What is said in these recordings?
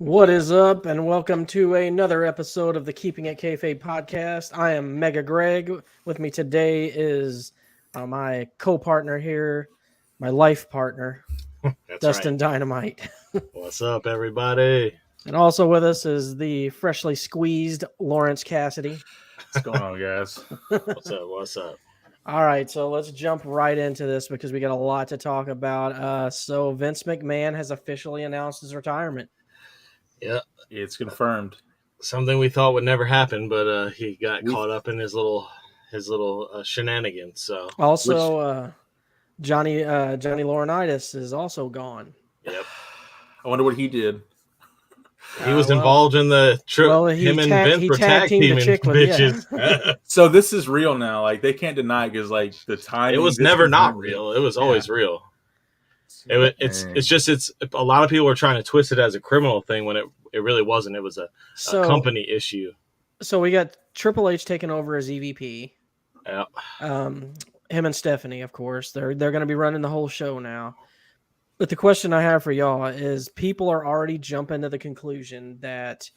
What is up, and welcome to another episode of the Keeping It Kayfabe podcast. I am Mega Greg. With me today is my co-partner here, my life partner, That's right. Dustin Dynamite. What's up, everybody? And also with us is the freshly squeezed Lawrence Cassidy. What's going on, guys? What's up? All right, so let's jump right into this because we got a lot to talk about. So Vince McMahon has officially announced his retirement. Yeah, It's confirmed. something we thought would never happen, but he got caught up in his little shenanigans. So Also, Johnny Laurinaitis is also gone. yep, I wonder what he did. he was involved in the trip. Him and Vince were tag teamed the teaming chick with- bitches. So this is real now. Like they can't deny it because like the time It was never not real. It was always real. It's a lot of people were trying to twist it as a criminal thing when it really wasn't. It was a company issue. So we got Triple H taking over as EVP. Yeah. Him and Stephanie, of course, they're going to be running the whole show now. But the question I have for y'all is: people are already jumping to the conclusion that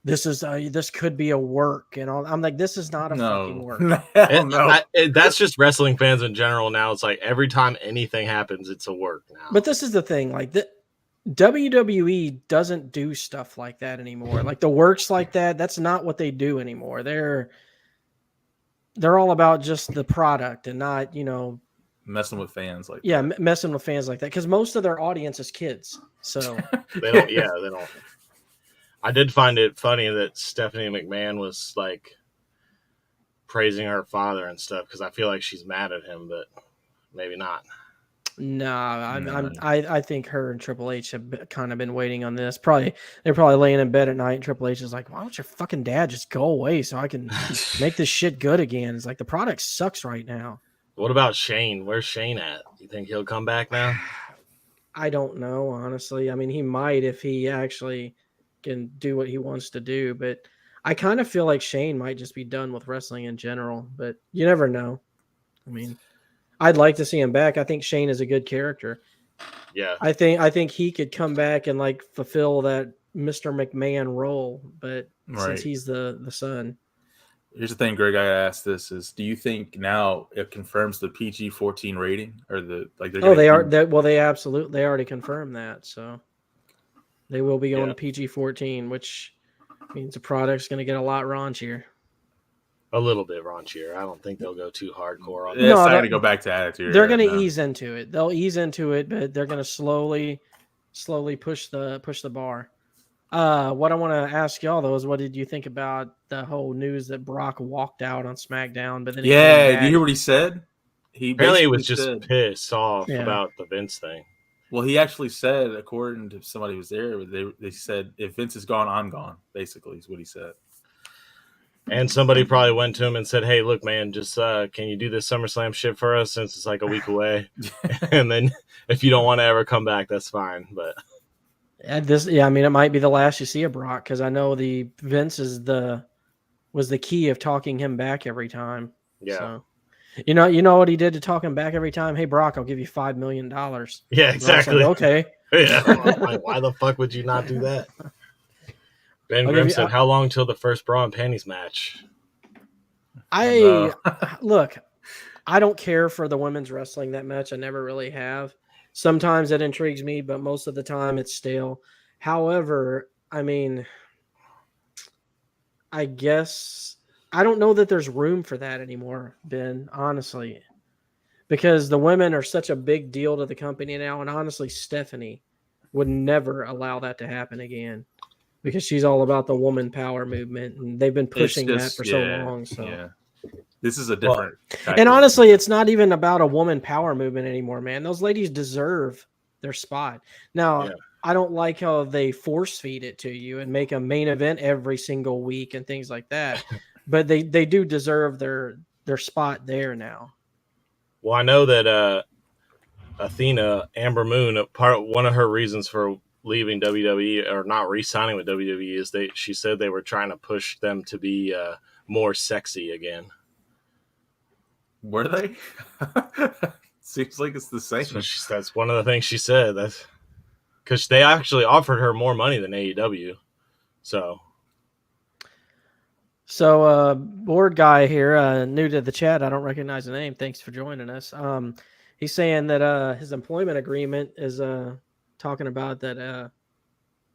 this could be a work, and I'm like, this is not a fucking work. That's just wrestling fans in general now. It's like every time anything happens, it's a work now. But this is the thing, like WWE doesn't do stuff like that anymore. Like the works like that, that's not what they do anymore. They're all about just the product and not, messing with fans like messing with fans like that, because most of their audience is kids. So they don't. I did find it funny that Stephanie McMahon was like praising her father and stuff because I feel like she's mad at him, but maybe not. I think her and Triple H have kind of been waiting on this. They're probably laying in bed at night, and Triple H is like, "Why don't your fucking dad just go away so I can make this shit good again?" It's like the product sucks right now. What about Shane? Where's Shane at? You think he'll come back now? I don't know, honestly. I mean, he might if he actually can do what he wants to do, but I kind of feel like Shane might just be done with wrestling in general, but you never know. I mean, I'd like to see him back. I think Shane is a good character. Yeah. I think he could come back and like fulfill that Mr. McMahon role, but since he's the son. Here's the thing, Greg, I asked this is, do you think now it confirms the PG-14 rating or they already confirmed that. So they will be going to PG-14, which means the product's going to get a lot raunchier. A little bit raunchier. I don't think they'll go too hardcore on it. It's not going to go back to attitude. They're going to ease into it. They'll ease into it, but they're going to slowly push the bar. What I want to ask y'all though is, what did you think about the whole news that Brock walked out on SmackDown? But then did you hear what he said? He was just pissed off about the Vince thing. Well, he actually said, according to somebody who was there, they said, if Vince is gone, I'm gone, basically, is what he said. And somebody probably went to him and said, hey, look, man, just can you do this SummerSlam shit for us since it's like a week away? And then if you don't want to ever come back, that's fine. But I mean, it might be the last you see of Brock, because I know the Vince was the key of talking him back every time. Yeah. So, you know what he did to talk him back every time? Hey, Brock, I'll give you $5 million. Yeah, exactly. Like, okay. Yeah. Why the fuck would you not do that? Ben Grimm said, how long till the first bra and panties match? Look, I don't care for the women's wrestling that much. I never really have. Sometimes it intrigues me, but most of the time it's stale. However, I mean, I guess I don't know that there's room for that anymore, Ben, honestly, because the women are such a big deal to the company now. And honestly, Stephanie would never allow that to happen again, because she's all about the woman power movement, and they've been pushing that for so long. So this is a different. And honestly, it's not even about a woman power movement anymore, man. Those ladies deserve their spot. Now, I don't like how they force feed it to you and make a main event every single week and things like that. But they do deserve their spot there now. Well, I know that Athena, Amber Moon, one of her reasons for leaving WWE or not re-signing with WWE is she said they were trying to push them to be more sexy again. Were they? Seems like it's the same. That's one of the things she said. because they actually offered her more money than AEW. So board guy here, new to the chat. I don't recognize the name. Thanks for joining us. He's saying that his employment agreement is talking about that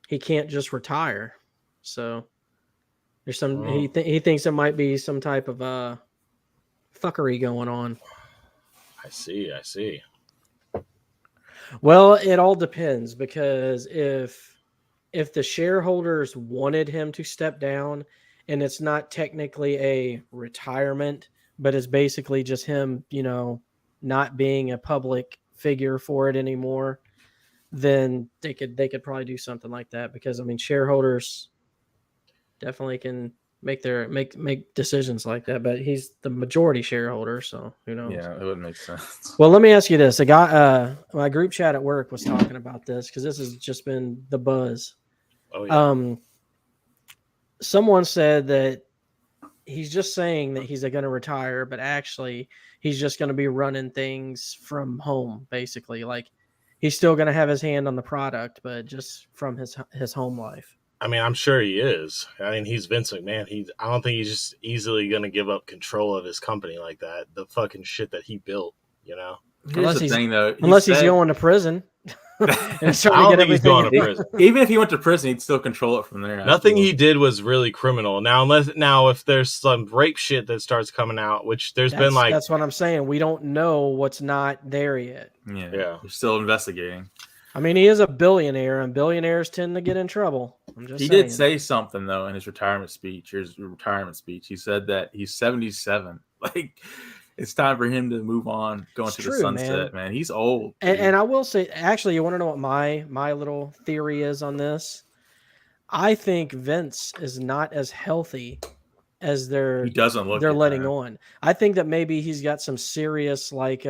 he can't just retire. So there's some he thinks there might be some type of fuckery going on. I see. Well, it all depends, because if the shareholders wanted him to step down and it's not technically a retirement, but it's basically just him, not being a public figure for it anymore, then they could probably do something like that, because I mean shareholders definitely can make decisions like that, but he's the majority shareholder, so who knows? Yeah, it wouldn't make sense. Well, let me ask you this. A guy, my group chat at work was talking about this, because this has just been the buzz. Oh, yeah. Someone said that he's just saying that he's going to retire, but actually he's just going to be running things from home, basically. Like, he's still going to have his hand on the product, but just from his home life. I mean, I'm sure he is. I mean, he's Vince McMahon. I don't think he's just easily going to give up control of his company like that. The fucking shit that he built, Here's the thing, though. Unless he's going to prison. I don't think he's going to prison. Even if he went to prison, he'd still control it from there. Nothing he did was really criminal. Now, if there's some rape shit that starts coming out, which that's what I'm saying. We don't know what's not there yet. Yeah. They're still investigating. I mean, he is a billionaire, and billionaires tend to get in trouble. He did say something, though, in his retirement speech. He said that he's 77. Like, it's time for him to move on, go into the sunset, man. He's old. And I will say, actually, you want to know what my little theory is on this? I think Vince is not as healthy as they're letting on. I think that maybe he's got some serious, like,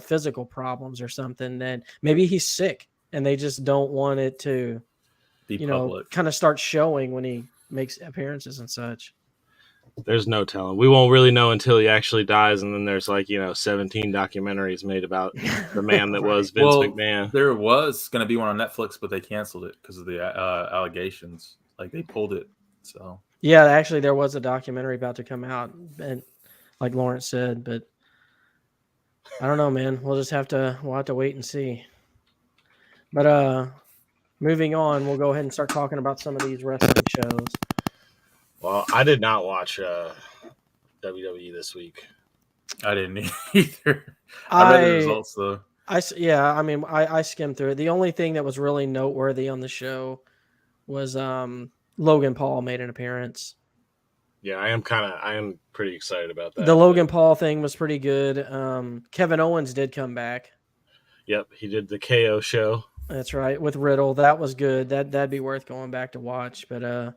physical problems or something. Then maybe he's sick, and they just don't want it to be public. Kind of start showing when he makes appearances and such. There's no telling. We won't really know until he actually dies, and then there's 17 documentaries made about the man that was Vince McMahon. There was going to be one on Netflix, but they canceled it because of the allegations. Like, they pulled it. So yeah, actually, there was a documentary about to come out, and like Lawrence said, but I don't know, man. We'll have to wait and see. But moving on, we'll go ahead and start talking about some of these wrestling shows. Well, I did not watch WWE this week. I didn't either. I read the results, though. I skimmed through it. The only thing that was really noteworthy on the show was Logan Paul made an appearance. Yeah, I am pretty excited about that. The Logan Paul thing was pretty good. Kevin Owens did come back. Yep, he did the KO show. That's right, with Riddle. That was good. That'd be worth going back to watch. But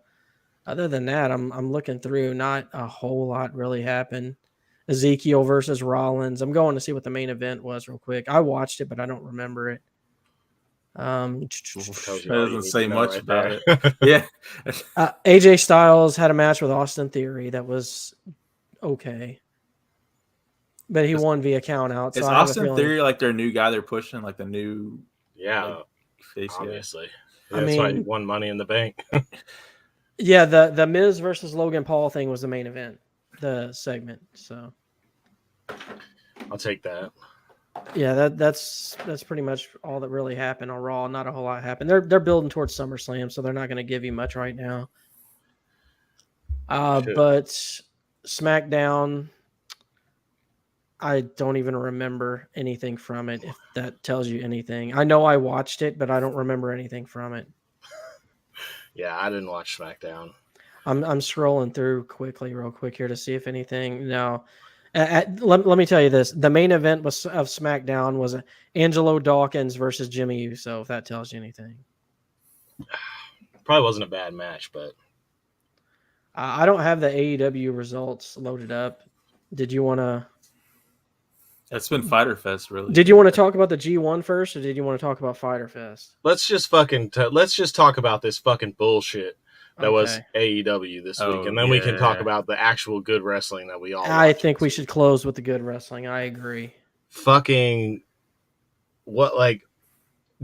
other than that, I'm looking through. Not a whole lot really happened. Ezekiel versus Rollins. I'm going to see what the main event was real quick. I watched it, but I don't remember it. That doesn't say much about it. Yeah. AJ Styles had a match with Austin Theory that was okay, but he won via count out. So is Austin Theory like their new guy they're pushing, like the new? Yeah, face obviously. Yeah, that's why he won Money in the Bank. Yeah, the Miz versus Logan Paul thing was the main event, the segment. So I'll take that. Yeah, that's pretty much all that really happened on Raw. Not a whole lot happened. They're building towards SummerSlam, so they're not going to give you much right now. But SmackDown, I don't even remember anything from it, if that tells you anything. I know I watched it, but I don't remember anything from it. Yeah, I didn't watch SmackDown. I'm scrolling through real quick here to see if anything. No. Let me tell you this. The main event of SmackDown was Angelo Dawkins versus Jimmy Uso, if that tells you anything. Probably wasn't a bad match, but I don't have the AEW results loaded up. Did you want to? It's been Fyter Fest, really. Did you want to talk about the G1 first, or did you want to talk about Fyter Fest? Let's just talk about this fucking bullshit that was AEW this week, and then we can talk about the actual good wrestling that we all. I think we should close with the good wrestling. I agree. Fucking what? Like,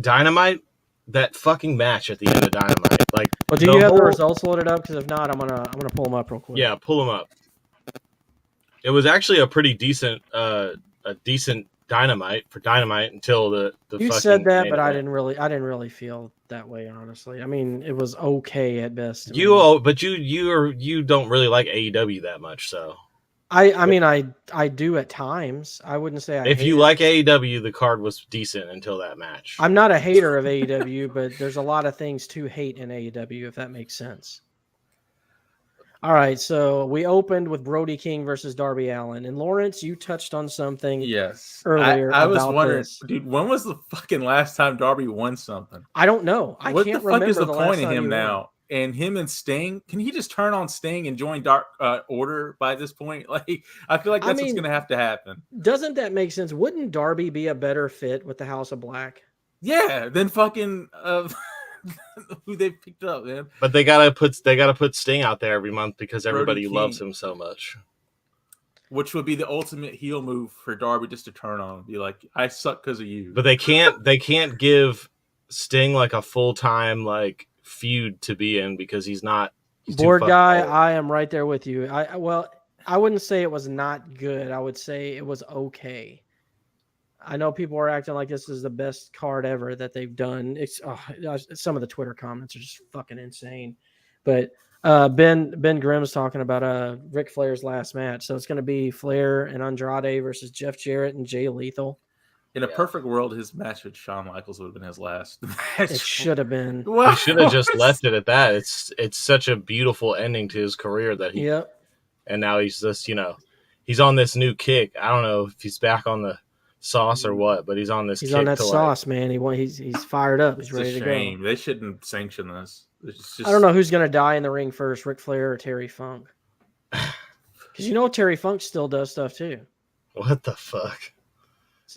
Dynamite, that fucking match at the end of Dynamite, like. Well, do you have the results loaded up? Because if not, I'm gonna pull them up real quick. Yeah, pull them up. It was actually a pretty decent Dynamite for Dynamite until the you said that, but I didn't really feel that way, honestly. I mean, it was okay at best. But you don't really like AEW that much, so. I mean, I do at times. I wouldn't say if you like AEW, the card was decent until that match. I'm not a hater of AEW, but there's a lot of things to hate in AEW, if that makes sense. All right, so we opened with Brody King versus Darby Allin, and Lawrence, you touched on something. Yes, earlier. I was wondering, dude, when was the fucking last time Darby won something? I don't know. What the fuck is the point of him now? And him and Sting, can he just turn on Sting and join Dark Order by this point? Like, I feel like that's what's going to have to happen. Doesn't that make sense? Wouldn't Darby be a better fit with the House of Black? Yeah, than fucking who they picked up, man. But they gotta put Sting out there every month because everybody loves him so much. Which would be the ultimate heel move for Darby, just to turn on him, be like, "I suck because of you." But they can't give Sting like a full-time like feud to be in because he's board guy. Old. I am right there with you. I wouldn't say it was not good. I would say it was okay. I know people are acting like this is the best card ever that they've done. Some of the Twitter comments are just fucking insane. But Ben Grimm's talking about Ric Flair's last match. So it's going to be Flair and Andrade versus Jeff Jarrett and Jay Lethal. In a perfect world, his match with Shawn Michaels would have been his last match. It should have been. He should have just left it at that. It's such a beautiful ending to his career that he. Yep. And now he's just he's on this new kick. I don't know if he's back on the sauce or what, but he's on this. He's on that sauce, man. He's fired up. He's ready to go. They shouldn't sanction this. I don't know who's gonna die in the ring first, Ric Flair or Terry Funk. Because Terry Funk still does stuff too. What the fuck?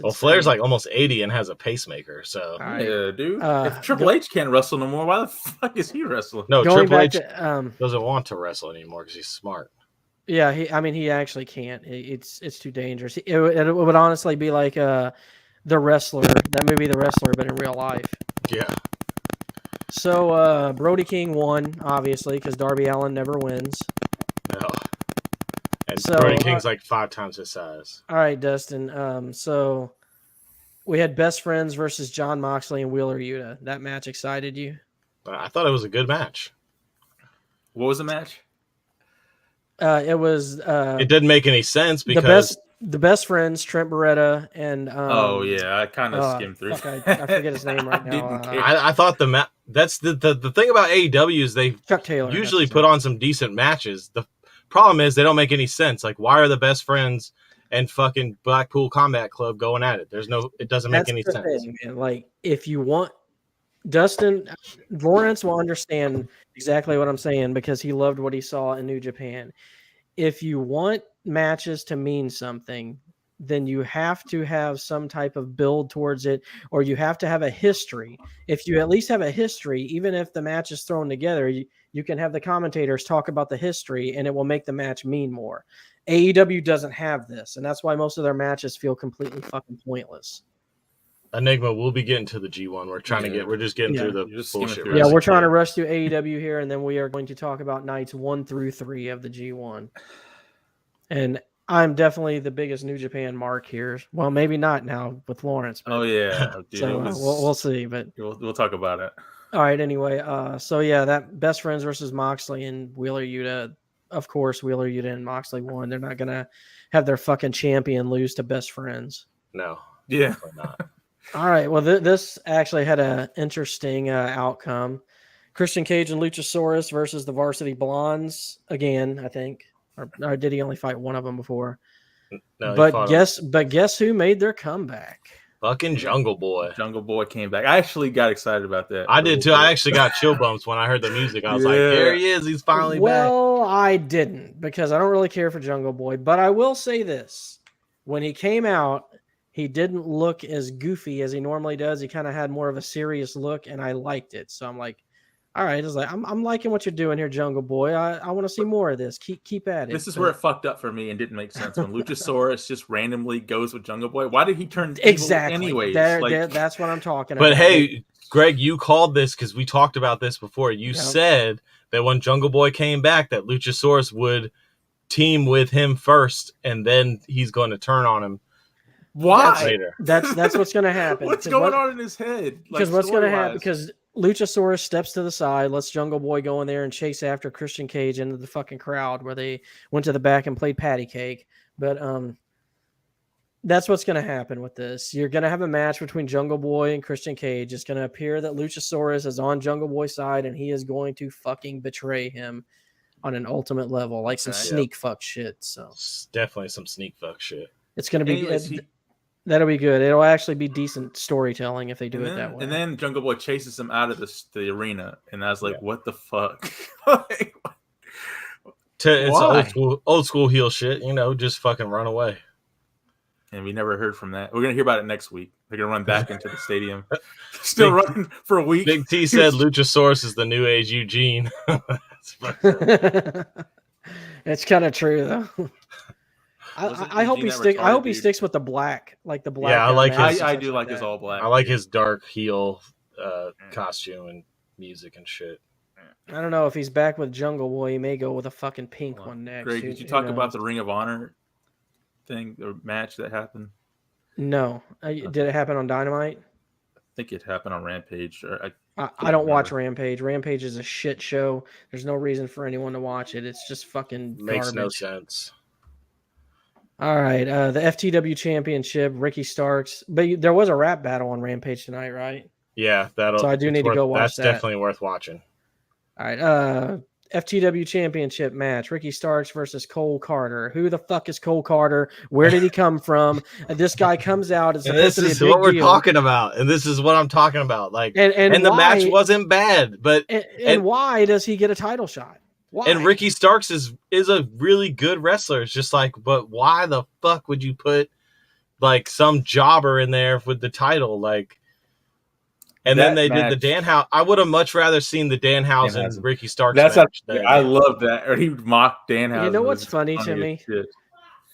Well, Flair's like almost 80 and has a pacemaker, so right. Yeah, dude. If Triple H can't wrestle no more, why the fuck is he wrestling? No, Triple H doesn't want to wrestle anymore because he's smart. Yeah, he actually can't. It's too dangerous. It would honestly be like The Wrestler, that movie The Wrestler, but in real life. Yeah. So Brody King won, obviously, because Darby Allin never wins. No. And Brody King's like 5 times his size. All right, Dustin. So we had Best Friends versus Jon Moxley and Wheeler Yuta. That match excited you? I thought it was a good match. What was the match? It was. It didn't make any sense because the best friends, Trent Beretta and. Oh yeah, I kind of skimmed through. I forget his name right now. I thought that's the thing about AEW is they Chuck Taylor usually put on some decent matches. The problem is they don't make any sense. Like, why are the Best Friends and fucking Blackpool Combat Club going at it? It doesn't make any sense. Thing, man. Like, if you want. Dustin Lawrence will understand exactly what I'm saying because he loved what he saw in New Japan. If you want matches to mean something, then you have to have some type of build towards it, or you have to have a history. If you at least have a history, even if the match is thrown together, you can have the commentators talk about the history and it will make the match mean more. AEW doesn't have this, and that's why most of their matches feel completely fucking pointless. Enigma, we'll be getting to the G1. We're just getting through the bullshit. Yeah, we're trying to rush through AEW here, and then we are going to talk about nights 1 through 3 of the G1. And I'm definitely the biggest New Japan mark here. Well, maybe not now with Lawrence. Oh yeah, dude, so we'll see, but we'll talk about it. All right. Anyway, so yeah, that Best Friends versus Moxley and Wheeler Yuta. Of course, Wheeler Yuta and Moxley won. They're not gonna have their fucking champion lose to Best Friends. No. Yeah. Not. All right. Well, this actually had an interesting outcome. Christian Cage and Luchasaurus versus the Varsity Blondes again, I think. Or did he only fight one of them before? No, but guess who made their comeback? Fucking Jungle Boy. Jungle Boy came back. I actually got excited about that. I did too. I actually got chill bumps when I heard the music. I was like, there he is. He's finally back. Well, I didn't because I don't really care for Jungle Boy. But I will say this. When he came out, he didn't look as goofy as he normally does. He kind of had more of a serious look, and I liked it. So I'm like, All right, it's like I'm liking what you're doing here, Jungle Boy. I want to see more of this. Keep at it. This is where it fucked up for me and didn't make sense when Luchasaurus just randomly goes with Jungle Boy. Why did he turn evil anyways? That's what I'm talking about. But hey, Greg, you called this because we talked about this before. You said that when Jungle Boy came back, that Luchasaurus would team with him first, and then he's going to turn on him. Why? That's what's going to happen. What's going on in his head? Because what's going to happen? Because Luchasaurus steps to the side, lets Jungle Boy go in there and chase after Christian Cage into the fucking crowd where they went to the back and played patty cake. But that's what's going to happen with this. You're going to have a match between Jungle Boy and Christian Cage. It's going to appear that Luchasaurus is on Jungle Boy's side, and he is going to fucking betray him on an ultimate level, like some sneak fuck shit. So it's definitely some sneak fuck shit. It's going to be... That'll be good. It'll actually be decent storytelling if they do it that way. And then Jungle Boy chases him out of the arena, and I was like, "What the fuck?" It's old school heel shit, just fucking run away. And we never heard from that. We're gonna hear about it next week. They're gonna run back into the stadium, still running for a week. Big T said Luchasaurus is the new age Eugene. It's kind of true though. I hope he sticks. I hope he sticks with the black, like the black. Yeah, I do like his all black. I like his dark heel costume and music and shit. I don't know if he's back with Jungle Boy. He may go with a fucking pink one next. Greg, did you talk about the Ring of Honor thing or match that happened? No, did it happen on Dynamite? I think it happened on Rampage. I don't watch Rampage. Rampage is a shit show. There's no reason for anyone to watch it. It's just fucking makes garbage. No sense. All right, the FTW Championship, Ricky Starks. But there was a rap battle on Rampage tonight, right? Yeah, so I do need to go watch that. That's definitely worth watching. All right, FTW Championship match, Ricky Starks versus Cole Carter. Who the fuck is Cole Carter? Where did he come from? This guy comes out. And this is what we're talking about. And this is what I'm talking about. Like, and the match wasn't bad, but and why does he get a title shot? Why? And Ricky Starks is a really good wrestler. It's just like, but why the fuck would you put like some jobber in there with the title? Like, and then they did the Danhausen. I would have much rather seen the Danhausen Ricky Starks. I love that. Or he mocked Danhausen. You know what's funny to me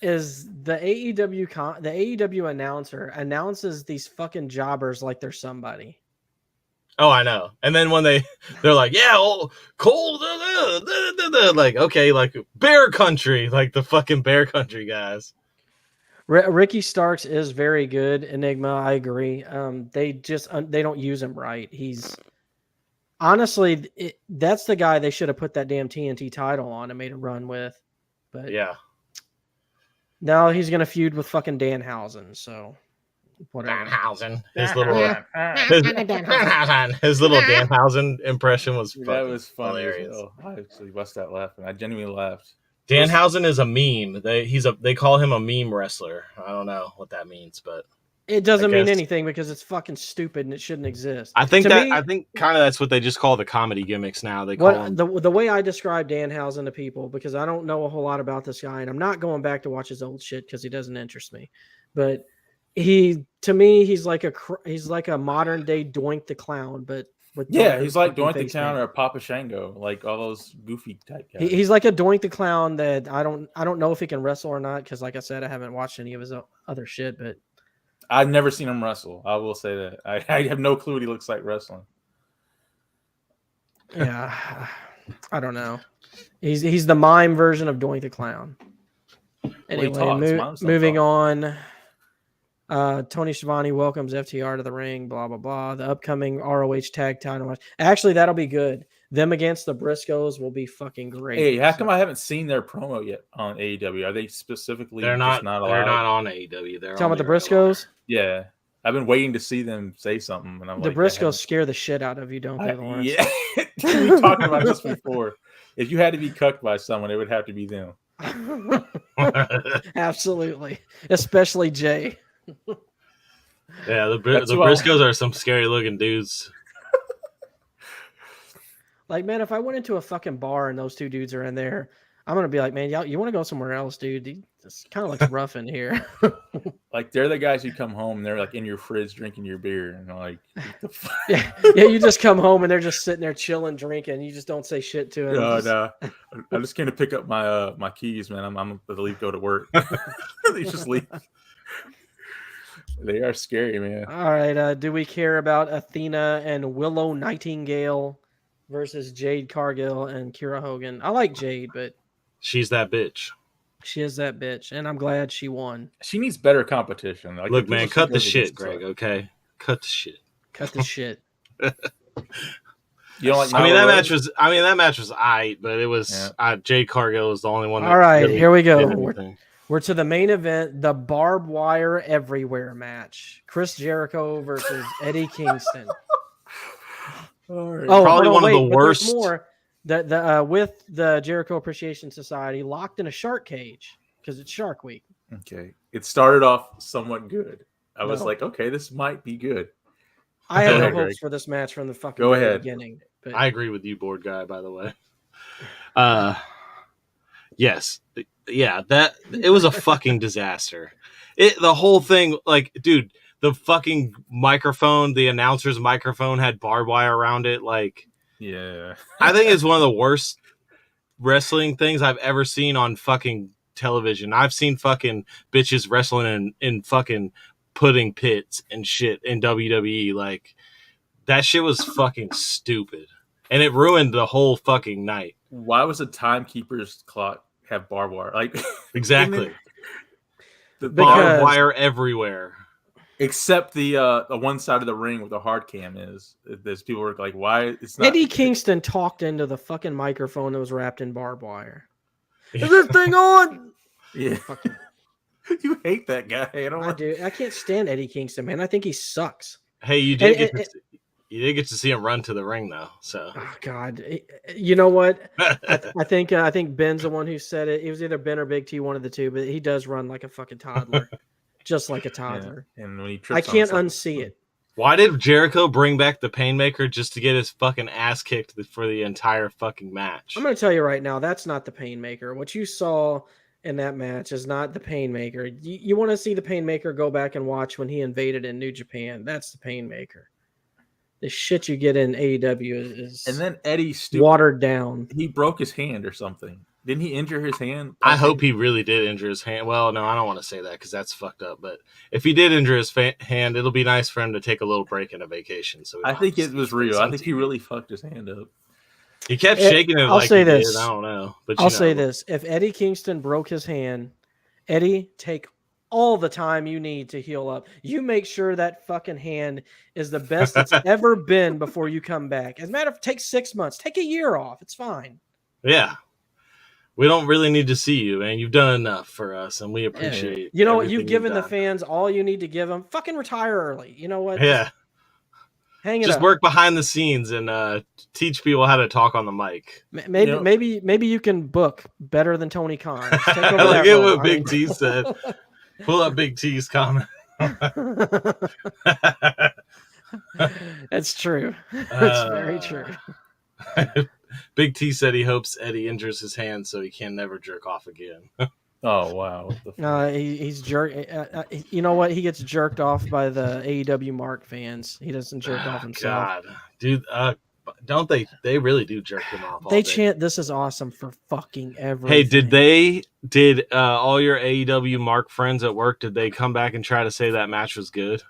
is the AEW announcer announces these fucking jobbers like they're somebody. Oh, I know. And then when they're like, yeah, Cole, like, okay, like Bear Country, like the fucking Bear Country guys. Ricky Starks is very good. Enigma, I agree. They don't use him right. He's honestly, that's the guy they should have put that damn TNT title on and made a run with. But yeah, now he's gonna feud with fucking Danhausen. So. Whatever. Danhausen. His little Danhausen impression was funny. That was funny. Hilarious. I actually bust out laughing. I genuinely laughed. Danhausen is a meme. They call him a meme wrestler. I don't know what that means, but it doesn't mean anything because it's fucking stupid and it shouldn't exist. I think kind of that's what they just call the comedy gimmicks now. They call the way I describe Danhausen to people, because I don't know a whole lot about this guy and I'm not going back to watch his old shit because he doesn't interest me, but. To me, he's like a modern day Doink the Clown, but with he's like Doink the Clown or Papa Shango, like all those goofy type guys. He's like a Doink the Clown that I don't know if he can wrestle or not because, like I said, I haven't watched any of his other shit. But I've never seen him wrestle. I will say that I have no clue what he looks like wrestling. Yeah, I don't know. He's the mime version of Doink the Clown. Anyway, moving on. Tony Schiavone welcomes FTR to the ring, blah, blah, blah. The upcoming ROH tag title match. Actually, that'll be good. Them against the Briscoes will be fucking great. Hey, how come I haven't seen their promo yet on AEW? Are they specifically They're not allowed? They're not on AEW. They're talking about the Briscoes? Yeah. I've been waiting to see them say something. And I'm the Briscoes scare the shit out of you, don't they, Lawrence? Yeah. We talked about this before. If you had to be cucked by someone, it would have to be them. Absolutely. Especially Jay. Yeah, the Briscoes are some scary looking dudes. Like, man, if I went into a fucking bar and those two dudes are in there, I'm gonna be like, man, y'all, you want to go somewhere else, dude? This kind of looks rough in here. Like they're the guys who come home, and they're like in your fridge drinking your beer, and they're like, what the fuck? yeah. You just come home and they're just sitting there chilling, drinking. You just don't say shit to them. No, I'm just gonna pick up my my keys, man. I'm gonna leave, go to work. They just leave. They are scary, man. All right. Do we care about Athena and Willow Nightingale versus Jade Cargill and Kira Hogan? I like Jade, but she's that bitch. She is that bitch, and I'm glad she won. She needs better competition. Like, look, man, cut the shit, Greg. Okay, cut the shit. Cut the shit. You don't like? That match was. That match was aight, but it was. Jade Cargill was the only one. All right, really here we go. We're to the main event, the barbed wire everywhere match. Chris Jericho versus Eddie Kingston. Probably one of the worst. More. With the Jericho Appreciation Society locked in a shark cage because it's Shark Week. Okay, it started off somewhat good. I was like, okay, this might be good. I had no hopes for this match from the fucking beginning. But... I agree with you, board guy. By the way, yes, yeah, that it was a fucking disaster. The whole thing, like, dude, the fucking microphone, the announcer's microphone had barbed wire around it, like. Yeah, I think it's one of the worst wrestling things I've ever seen on fucking television. I've seen fucking bitches wrestling in fucking pudding pits and shit in WWE. Like, that shit was fucking stupid. And it ruined the whole fucking night. Why was the timekeeper's clock have barbed wire? Like, exactly. The barbed wire everywhere. Except the one side of the ring where the hard cam is. There's people who are like, why? It's not. Eddie Kingston talked into the fucking microphone that was wrapped in barbed wire. Is this thing on? Yeah. Fucking... You hate that guy. I can't stand Eddie Kingston, man. I think he sucks. Hey, you did get to see him run to the ring, though. So, oh God, you know what? I think Ben's the one who said it. It was either Ben or Big T, one of the two, but he does run like a fucking toddler. Just like a toddler. Yeah. And when he I can't unsee it. Why did Jericho bring back the Painmaker just to get his fucking ass kicked for the entire fucking match? I'm going to tell you right now, that's not the Painmaker. What you saw in that match is not the Painmaker. You want to see the Painmaker, go back and watch when he invaded in New Japan. That's the Painmaker. The shit you get in AEW is and then Eddie watered down. He broke his hand or something. Didn't he injure his hand? I hope he really did injure his hand. Well, no, I don't want to say that because that's fucked up. But if he did injure his hand, it'll be nice for him to take a little break and a vacation. So I think it was real. I think he really fucked his hand up. He kept shaking it. I'll say this. I don't know, but I'll say this: if Eddie Kingston broke his hand, Eddie, take all the time you need to heal up. You make sure that fucking hand is the best it's ever been before you come back. As a matter of fact, take 6 months, take a year off. It's fine. Yeah. We don't really need to see you, man. You've done enough for us, and we appreciate. You know what? You've given the fans all you need to give them. Fucking retire early. You know what? Yeah. Hang it Just up. work behind the scenes and teach people how to talk on the mic. Maybe you can book better than Tony Khan. Take over Look at what Big T said. Pull up Big T's comment. That's true. That's very true. Big T said he hopes Eddie injures his hand so he can never jerk off again. Oh wow! He's jerk. You know what? He gets jerked off by the AEW Mark fans. He doesn't jerk off himself. God, dude, don't they? They really do jerk him off. They chant, "This is awesome" for fucking everything. Hey, did all your AEW Mark friends at work? Did they come back and try to say that match was good?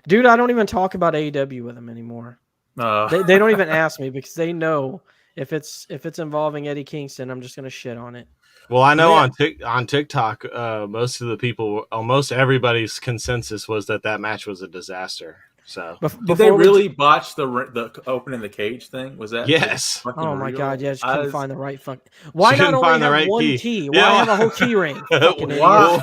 Dude, I don't even talk about AEW with them anymore. They don't even ask me because they know. If it's involving Eddie Kingston, I'm just gonna shit on it. Well, I know on TikTok, most of the people, almost everybody's consensus was that match was a disaster. So did they really botch the opening the cage thing? Was that yes? Oh my god, yeah, she couldn't find the right fuck. Why not only have one key? Why have a whole key ring? Wow.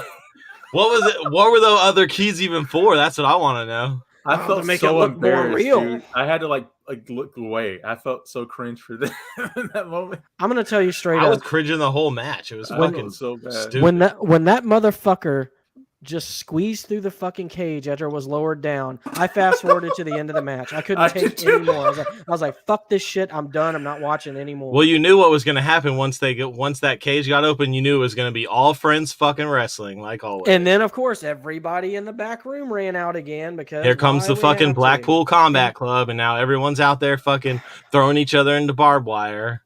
What was it? What were the other keys even for? That's what I want to know. I felt to make so it look more real. Dude. I had to like look away. I felt so cringe for that in that moment. I'm gonna tell you straight up. I was cringing the whole match. It was fucking so bad. stupid. When that motherfucker just squeezed through the fucking cage after it was lowered down. I fast forwarded to the end of the match. I couldn't take any more. I was like, fuck this shit. I'm done. I'm not watching anymore. Well, you knew what was going to happen once that cage got open. You knew it was going to be all friends fucking wrestling, like always. And then, of course, everybody in the back room ran out again because here comes the fucking Blackpool Combat Club, and now everyone's out there fucking throwing each other into barbed wire.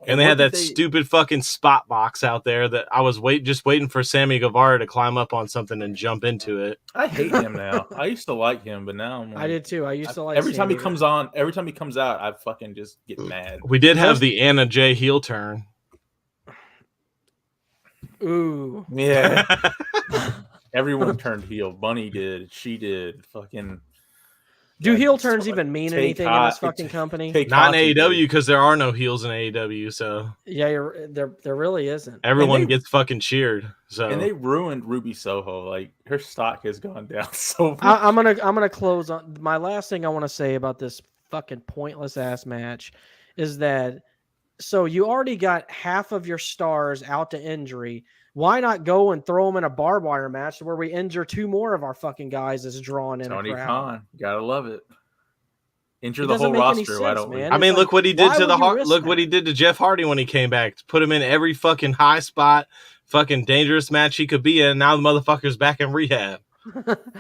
And they had that stupid fucking spot box out there that I was just waiting for Sammy Guevara to climb up on something and jump into it. I hate him now. I used to like him, but now I'm like, I did too. I used to like every time he comes out, I fucking just get mad. We did have the Anna J heel turn. Ooh. Yeah. Everyone turned heel. Bunny did. She did. Fucking. Do heel turns even mean anything in this fucking company? Not in AEW because there are no heels in AEW. So yeah, there really isn't. Everyone gets fucking cheered. So and they ruined Ruby Soho. Like her stock has gone down so much. I'm gonna close on my last thing I want to say about this fucking pointless ass match is that so you already got half of your stars out to injury. Why not go and throw them in a barbed wire match where we injure 2 more of our fucking guys as drawn in Tony a crowd? Khan, gotta love it. Injure the whole roster. Why don't we? I mean, look what he did to what he did to Jeff Hardy when he came back. Put him in every fucking high spot, fucking dangerous match he could be in. And now the motherfucker's back in rehab.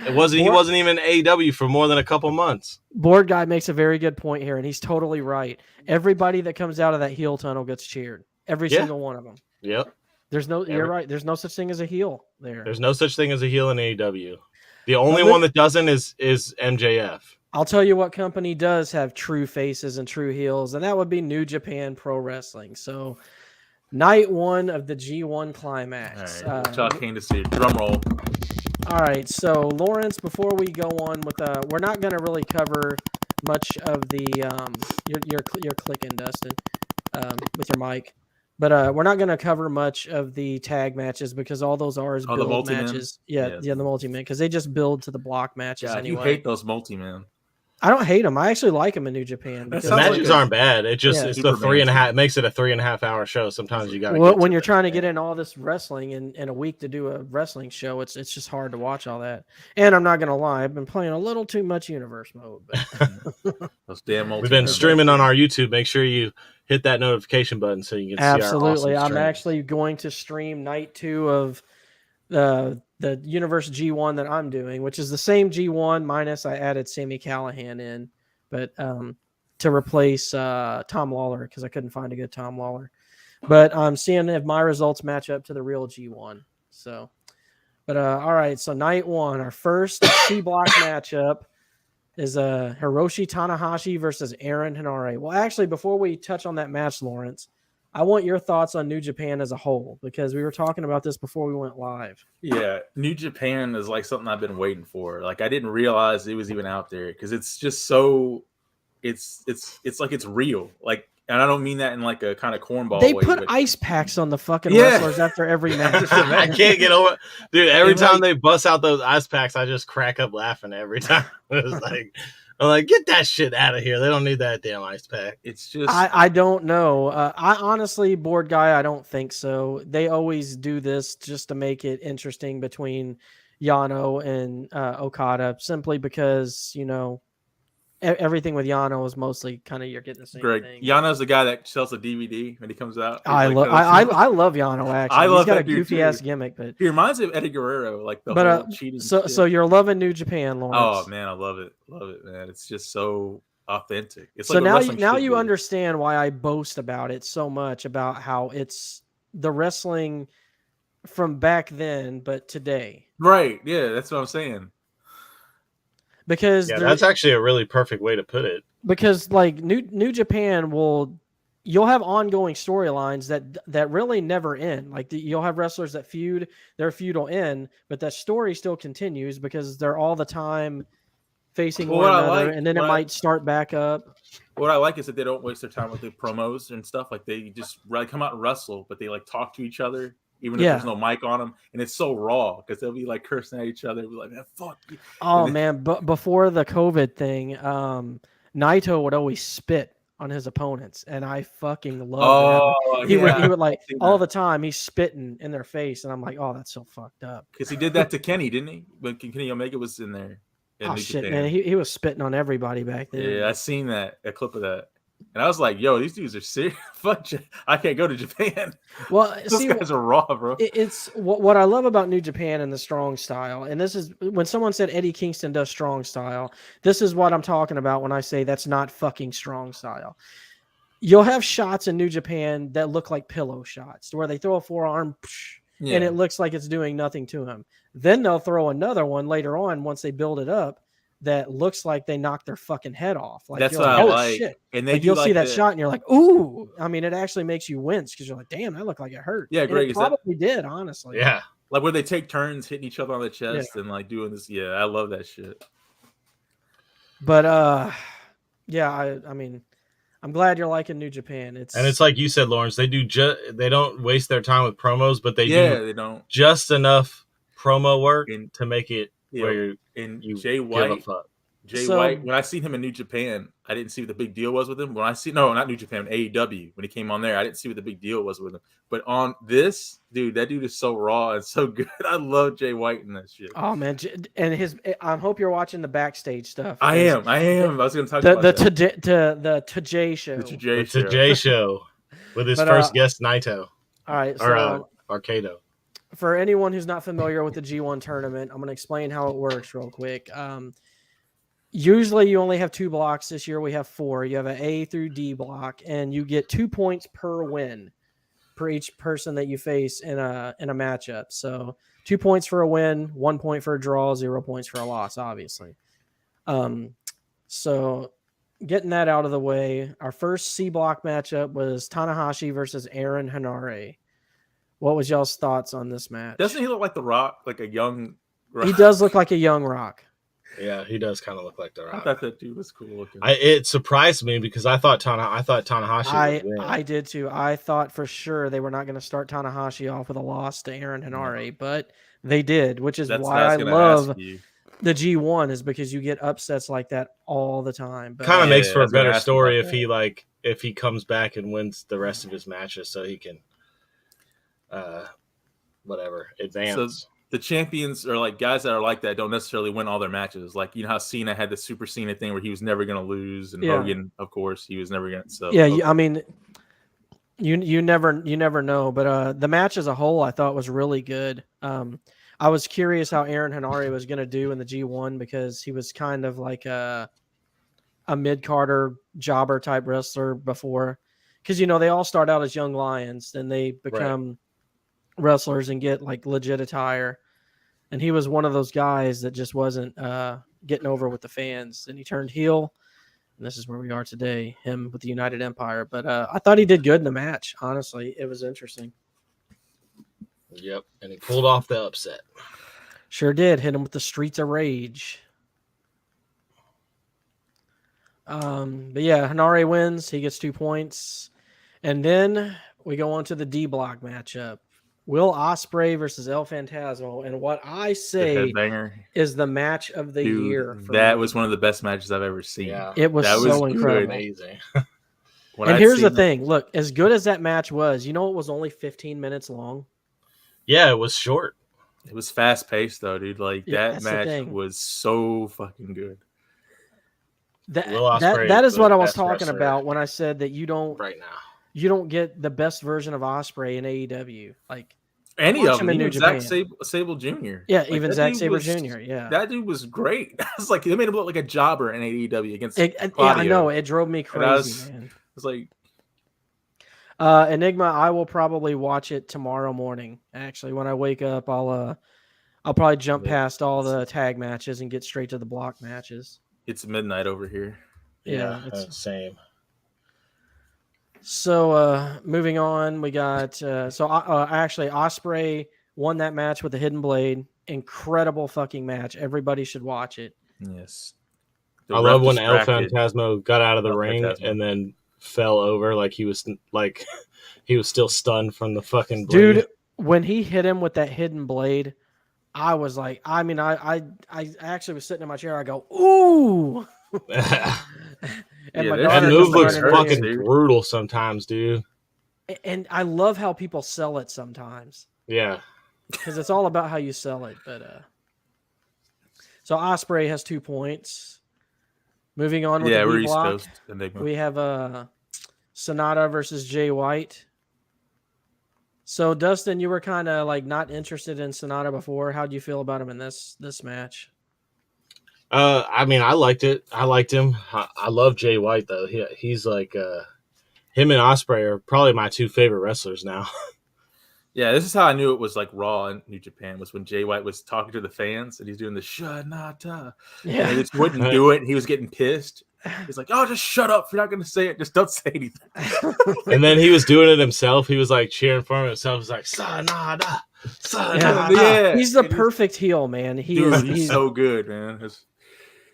He wasn't even in AEW for more than a couple months. Board Guy makes a very good point here, and he's totally right. Everybody that comes out of that heel tunnel gets cheered. Every single one of them. Yep. You're right. There's no such thing as a heel there. There's no such thing as a heel in AEW. The only one that doesn't is MJF. I'll tell you what company does have true faces and true heels, and that would be New Japan Pro Wrestling. So, night 1 of the G1 Climax. All right, Chuck came to see. Drum roll. All right, so Lawrence, before we go on with we're not going to really cover much of the you're clicking, Dustin, with your mic. But we're not going to cover much of the tag matches because all those are build matches. Yeah, the multi-man because they just build to the block matches anyway. You hate those multi-man. I don't hate them. I actually like them in New Japan. The matches aren't bad. It just it's the 3.5. It makes it a 3.5 hour show. Sometimes you got to. When you're trying to get in all this wrestling in a week to do a wrestling show, it's just hard to watch all that. And I'm not gonna lie, I've been playing a little too much universe mode. But those damn We've been streaming on our YouTube. Make sure you hit that notification button so you can see our awesome I'm actually going to stream night 2 of the Universe G1 that I'm doing, which is the same G1 minus I added Sami Callihan in, but to replace Tom Lawler because I couldn't find a good Tom Lawler. But I'm seeing if my results match up to the real G1. So, but all right. So night 1, our first C block matchup is Hiroshi Tanahashi versus Aaron Henare. Well, actually, before we touch on that match, Lawrence, I want your thoughts on New Japan as a whole because we were talking about this before we went live. Yeah, New Japan is like something I've been waiting for. Like I didn't realize it was even out there because it's just so it's like it's real. Like, and I don't mean that in like a kind of cornball way. They put ice packs on the fucking wrestlers after every match. I can't get over it. Dude, every time they bust out those ice packs, I just crack up laughing every time. It's like I'm like, get that shit out of here. They don't need that damn ice pack. It's just I don't know. I honestly, Board Guy, I don't think so. They always do this just to make it interesting between Yano and Okada, simply because, you know, everything with Yano is mostly kind of you're getting the same thing. Yano's the guy that sells a DVD when he comes out. I love Yano actually. He's got a goofy ass gimmick, but he reminds me of Eddie Guerrero, like the whole cheating. So you're loving New Japan, Lawrence. Oh man, I love it, man. It's just so authentic. It's so like now you understand why I boast about it so much about how it's the wrestling from back then, but today. Right? Yeah, that's what I'm saying. Because that's actually a really perfect way to put it. Because like New Japan you'll have ongoing storylines that really never end. Like you'll have wrestlers that feud, their feud will end, but that story still continues because they're all the time facing one another, and then it might start back up. What I like is that they don't waste their time with the promos and stuff. Like they just come out and wrestle, but they like talk to each other. Even if there's no mic on them, and it's so raw because they'll be like cursing at each other, be like, "Man, fuck you." Oh man, but before the COVID thing, Naito would always spit on his opponents, and I fucking loved it. He would like all the time. He's spitting in their face, and I'm like, oh, that's so fucked up. Because he did that to Kenny, didn't he? When Kenny Omega was in there. Oh shit, man! He was spitting on everybody back then. Yeah, I seen a clip of that, and I was like, "Yo, these dudes are serious. Fuck, I can't go to Japan." Well, those guys are raw, bro. It's what I love about New Japan and the strong style, and this is when someone said Eddie Kingston does strong style. This is what I'm talking about when I say that's not fucking strong style. You'll have shots in New Japan that look like pillow shots, where they throw a forearm. And it looks like it's doing nothing to him. Then they'll throw another one later on once they build it up that looks like they knocked their fucking head off. Like, that's what I like. Shit. And like, you'll see that shot and you're like, ooh. I mean, it actually makes you wince because you're like, damn, that looked like it hurt. Yeah, Greg. It probably did, honestly. Yeah. Like where they take turns hitting each other on the chest and like doing this. Yeah, I love that shit. But yeah, I mean, I'm glad you're liking New Japan. It's like you said, Lawrence. They do they don't waste their time with promos, but they don't just enough promo work to make it where you Jay White. Give a fuck. White. When I seen him in New Japan, I didn't see what the big deal was with him. When I see not New Japan, AEW. When he came on there, I didn't see what the big deal was with him. But on this, dude, that dude is so raw and so good. I love Jay White in that shit. Oh man, and I hope you're watching the backstage stuff. I am. I was going to talk about the Today show. The Today show with his first guest, Naito. All right, or Arcado. For anyone who's not familiar with the G1 tournament, I'm going to explain how it works real quick. Usually you only have 2 blocks. This year we have 4. You have an A through D block, and you get 2 points per win for each person that you face in a matchup. So 2 points for a win, 1 point for a draw, 0 points for a loss, obviously. So getting that out of the way, our first C block matchup was Tanahashi versus Aaron Henare. What was y'all's thoughts on this match? Doesn't he look like The Rock, like a young Rock? He does look like a young Rock. Yeah, he does kind of look like The Rock. I thought that dude was cool looking. It surprised me because I thought Tanahashi would win. I did too. I thought for sure they were not going to start Tanahashi off with a loss to Aaron Henare, but they did, which is why I love the G1 is because you get upsets like that all the time. Kind of makes for a better story if he comes back and wins the rest of his matches so he can advance. So the champions are like guys that are like that don't necessarily win all their matches. Like, you know how Cena had the Super Cena thing where he was never going to lose, and Hogan, of course, he was never going to. So I mean, you never know. But the match as a whole, I thought was really good. I was curious how Aaron Henare was going to do in the G1 because he was kind of like a mid-carder jobber type wrestler before. Because they all start out as young lions, then they become wrestlers and get like legit attire, and he was one of those guys that just wasn't getting over with the fans, and he turned heel, and this is where we are today, him with the United Empire. But I thought he did good in the match. Honestly, it was interesting. Yep, and he pulled off the upset. Sure did. Hit him with the Streets of Rage. But yeah, Henare wins. He gets 2 points, and then we go on to the D block matchup. Will Ospreay versus El Phantasmo, and what I say is the match of the year. That was one of the best matches I've ever seen. Yeah. It was so incredible. Amazing. And here's the thing. Look, as good as that match was, it was only 15 minutes long. Yeah, it was short. It was fast-paced, though, dude. Like, that match was so fucking good. That is what I was talking about when I said that you don't get the best version of Ospreay in AEW. Like, any of them, even Zack Sable Jr. Yeah, like, even Zack Sabre Jr. Yeah, that dude was great. It's like they made him look like a jobber in AEW against. Yeah, I know, it drove me crazy, man. It's like Enigma. I will probably watch it tomorrow morning. Actually, when I wake up, I'll probably jump past all the tag matches and get straight to the block matches. It's midnight over here. Yeah, it's same. So moving on, we got actually Ospreay won that match with the Hidden Blade. Incredible fucking match. Everybody should watch it. Yes. I love when El Phantasmo got out of the ring and then fell over like he was still stunned from the fucking blade. Dude, when he hit him with that Hidden Blade, I was like, I actually was sitting in my chair. I go, ooh. And Yeah, my that That daughter move comes looks running fucking in. brutal sometimes, dude. And I love how people sell it sometimes. Yeah. Because it's all about how you sell it. But so Ospreay has 2 points. Moving on with the we're B East block, Coast Enigma. we have Sonata versus Jay White. So Dustin, you were kind of like not interested in Sonata before. How do you feel about him in this match? I mean, I liked it. I liked him. I love Jay White though. He's like him and Ospreay are probably my 2 favorite wrestlers now. Yeah, this is how I knew it was like Raw in New Japan, was when Jay White was talking to the fans and he's doing the Shunata. Yeah. And they just wouldn't do it and he was getting pissed. He's like, oh, just shut up. If you're not going to say it, just don't say anything. And then he was doing it himself. He was like cheering for himself. He was like, Sanada, Sanada. Yeah. He's the perfect heel, man. He's so good, man.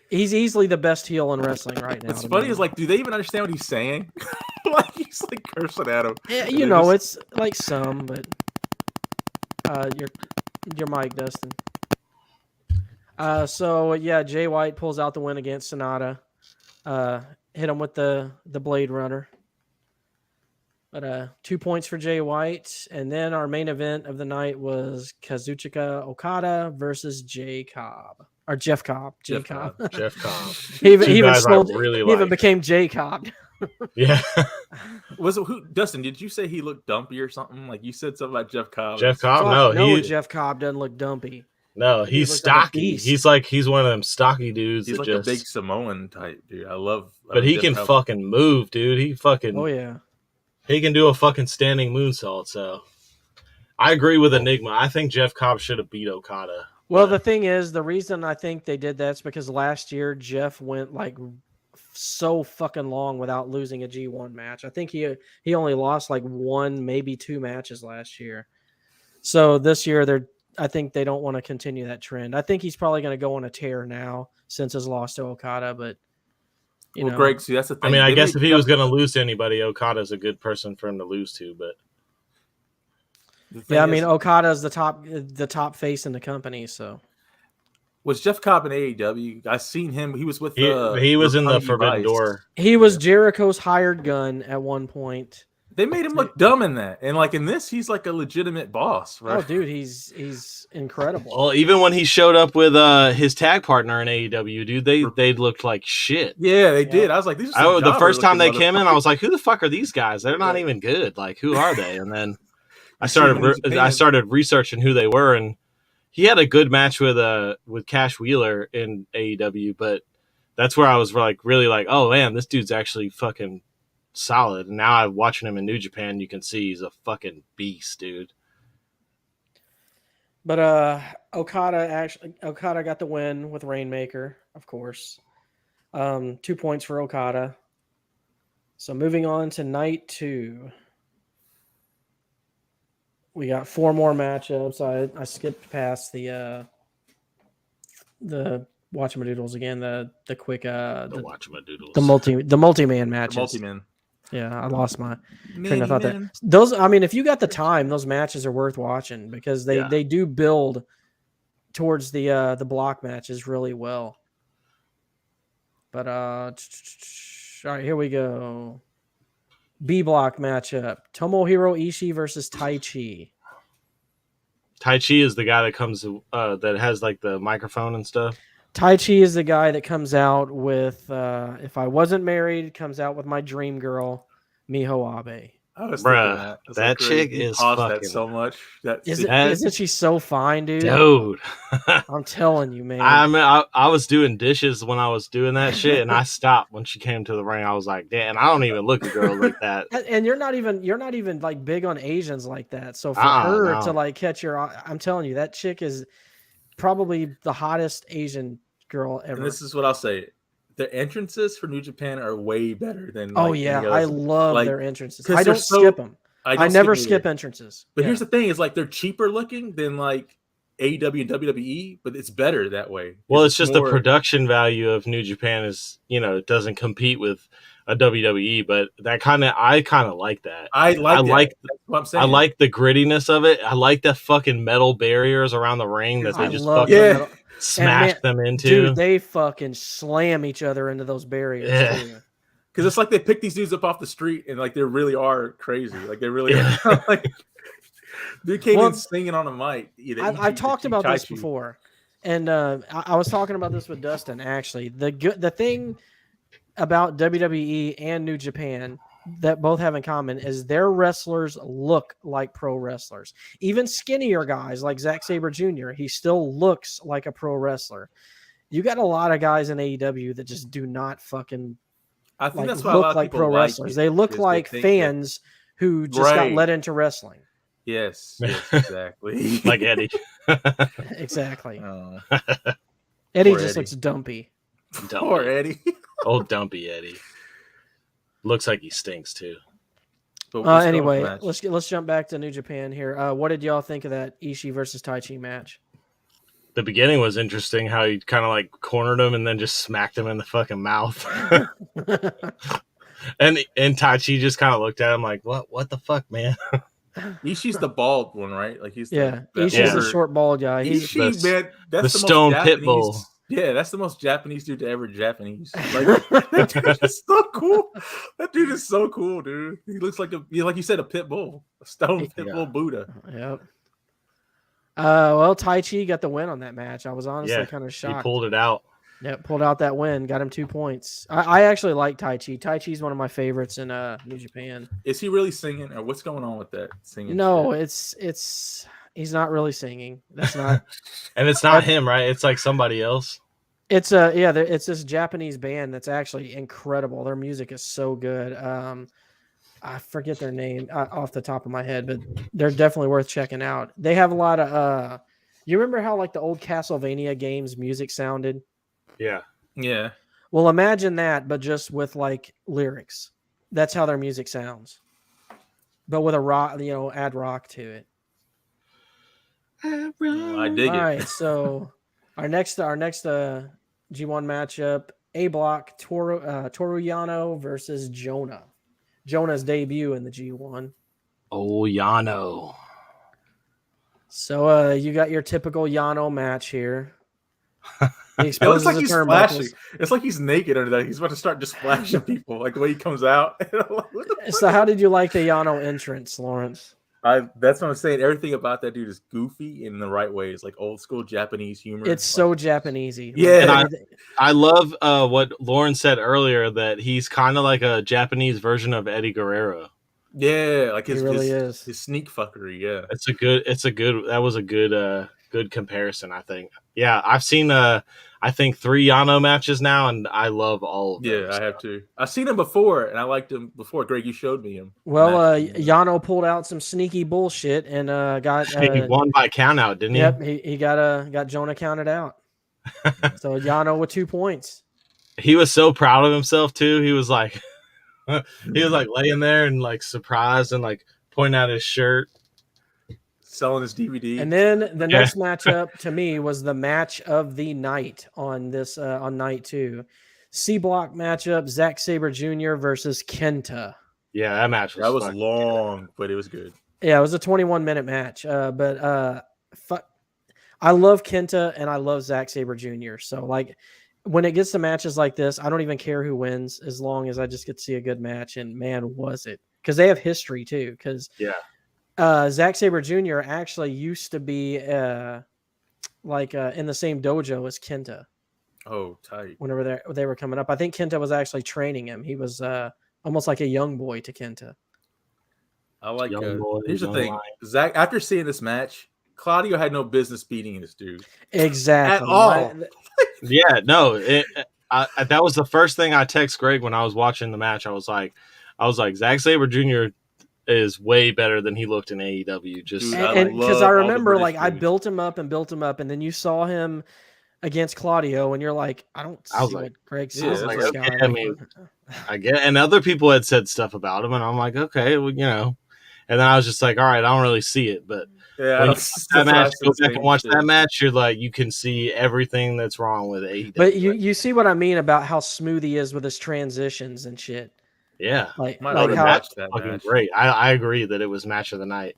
He's easily the best heel in wrestling right now. What's funny is like, do they even understand what he's saying? Like he's like cursing at him. Yeah, you know, it's like some, but your mic, Dustin. So yeah, Jay White pulls out the win against Sonata. Hit him with the Blade Runner. But 2 points for Jay White, and then our main event of the night was Kazuchika Okada versus Jeff Cobb. Jeff Cobb. he even like. became Jay Cobb. Yeah. Was it Dustin? Did you say he looked dumpy or something? Like you said something about Jeff Cobb. Jeff Cobb? No, Jeff Cobb doesn't look dumpy. No, he's stocky. Like he's one of them stocky dudes. He's like a big Samoan type dude. I love. But he can fucking move, dude. He fucking. Oh yeah. He can do a fucking standing moonsault. So, I agree with Enigma. I think Jeff Cobb should have beat Okada. Well, the thing is, the reason I think they did that is because last year Jeff went like so fucking long without losing a G1 match. I think he only lost like 1, maybe 2 matches last year. So this year I think they don't want to continue that trend. I think he's probably going to go on a tear now since his loss to Okada, but you know. Greg, see, that's the thing. I mean, I guess if he was going to lose to anybody, Okada's a good person for him to lose to, but yeah, I mean, Okada's the top face in the company, so. Was Jeff Cobb in AEW? I seen him. He was with he was in the Forbidden Door. He was Jericho's hired gun at one point. They made him look dumb in that, and like in this, he's like a legitimate boss, right? Oh, dude, he's incredible. Well, even when he showed up with his tag partner in AEW, dude, they looked like shit. Yeah, they did. I was like, the first time they came in, I was like, who the fuck are these guys? They're not even good. Like, who are they? And then I started researching who they were, and he had a good match with Cash Wheeler in AEW, but that's where I was like really like, oh man, this dude's actually fucking solid. And now I'm watching him in New Japan, you can see he's a fucking beast, dude. But Okada got the win with Rainmaker, of course. 2 points for Okada. So moving on to night 2. We got 4 more matchups. I skipped past the Watchamadoodles again. The quick the Watchamadoodles. The multi-man matches. The multi-man. Yeah, I lost my train of thought there. Those, I mean, if you got the time, those matches are worth watching because they do build towards the block matches really well. But all right, here we go. B block matchup: Tomohiro Ishii versus Tai Chi. Tai Chi is the guy that comes that has like the microphone and stuff. Tai Chi is the guy that comes out with If I Wasn't Married, comes out with my dream girl, Miho Abe. I was Bruh, that chick is fucking that so much. Isn't she so fine, dude? Dude. I'm telling you, man. I was doing dishes when I was doing that shit, and I stopped when she came to the ring. I was like, damn, I don't even look at a girl like that. And you're not even like big on Asians like that. So for her to like catch your, I'm telling you, that chick is probably the hottest Asian girl ever. And this is what I'll say. The entrances for New Japan are way better than. I love their entrances. I don't skip them. I never skip entrances. But here's the thing: is like they're cheaper looking than like AEW and WWE, but it's better that way. Well, it's just the production value of New Japan is, it doesn't compete with a WWE, but I kind of like that. I like what I'm saying. I like the grittiness of it. I like the fucking metal barriers around the ring that they just fucking smash them into. Dude, they fucking slam each other into those barriers. Yeah. Too. Because it's like they pick these dudes up off the street and like they really are crazy. Like they really are. Like they came in singing on a mic. I've talked about this before, and I was talking about this with Dustin. Actually, the thing about WWE and New Japan that both have in common is their wrestlers look like pro wrestlers. Even skinnier guys like Zack Sabre Jr., he still looks like a pro wrestler. You got a lot of guys in AEW that just do not fucking I think that's why look like pro wrestlers. They look like fans who just got let into wrestling. Yes, exactly. Like Eddie. Exactly. Eddie just looks dumpy. Poor Eddie. Old dumpy Eddie. Looks like he stinks too. Anyway, let's jump back to New Japan here. What did y'all think of that Ishii versus Taichi match? The beginning was interesting. How he kind of like cornered him and then just smacked him in the fucking mouth. and Taichi just kind of looked at him like, "What the fuck, man?" Ishii's the bald one, right? Like he's Ishii's the short bald guy. He's Ishii, man. That's the stone pit bull. Yeah, that's the most Japanese dude to ever Japanese. Like that dude is so cool. That dude is so cool, dude. He looks like like you said, a pit bull, a stone pit bull Buddha. Yep. Well, Taichi got the win on that match. I was honestly kind of shocked. He pulled it out. Yeah, pulled out that win. Got him 2 points. I actually like Taichi. Taichi's one of my favorites in New Japan. Is he really singing, or what's going on with that singing? No, it's he's not really singing. That's not. And it's not him, right? It's like somebody else. It's it's this Japanese band that's actually incredible. Their music is so good. I forget their name off the top of my head, but they're definitely worth checking out. They have a lot of you remember how like the old Castlevania games music sounded? Yeah. Yeah. Well, imagine that, but just with like lyrics. That's how their music sounds. But with a rock, add rock to it. I dig it. All right, so our next G1 matchup, A Block, Toru Yano versus Jonah. Jonah's debut in the G1. Oh, Yano. So you got your typical Yano match here. It looks like he's splashing. It's like he's naked under that. He's about to start just splashing people, like the way he comes out. So how did you like the Yano entrance, Lawrence? That's what I'm saying. Everything about that dude is goofy in the right ways, like old school Japanese humor. It's so Japanesey. Yeah, and I love what Lauren said earlier, that he's kind of like a Japanese version of Eddie Guerrero. Yeah, like his sneak fuckery. Yeah, that was a good comparison. I think. Yeah, I've seen I think 3 Yano matches now, and I love all of them. Yeah, I have too. I've seen him before, and I liked him before. Greg, you showed me him. Well, Yano pulled out some sneaky bullshit and got he won by count out, didn't he? Yep, he got Jonah counted out. So Yano with 2 points. He was so proud of himself too. He was like laying there and like surprised and like pointing out his shirt, selling his DVD. And then the next matchup to me was the match of the night on this on night 2. C block matchup, Zack Sabre Jr. versus Kenta. Yeah, that match was long, but it was good. Yeah, it was a 21-minute match. But I love Kenta and I love Zack Sabre Jr. So like when it gets to matches like this, I don't even care who wins as long as I just get to see a good match. And man, was it, because they have history too. Because Zack Sabre Jr. actually used to be in the same dojo as Kenta. Oh, tight. Whenever they were coming up, I think Kenta was actually training him. He was almost like a young boy to Kenta. I like. Here's the thing, Zach. After seeing this match, Claudio had no business beating this dude. Exactly. At all. Yeah, no. That was the first thing I text Greg when I was watching the match. I was like, Zack Sabre Jr. is way better than he looked in AEW. Just because I remember I built him up, and then you saw him against Claudio, and you're like, I don't see what Greg says. Yeah, okay, I mean, I get, and other people had said stuff about him, and I'm like, okay, well, and then I was just like, all right, I don't really see it, but when you go back and watch that match, you're like, you can see everything that's wrong with AEW. But you see what I mean about how smooth he is with his transitions and shit. Yeah, like how fucking great. I agree that it was match of the night.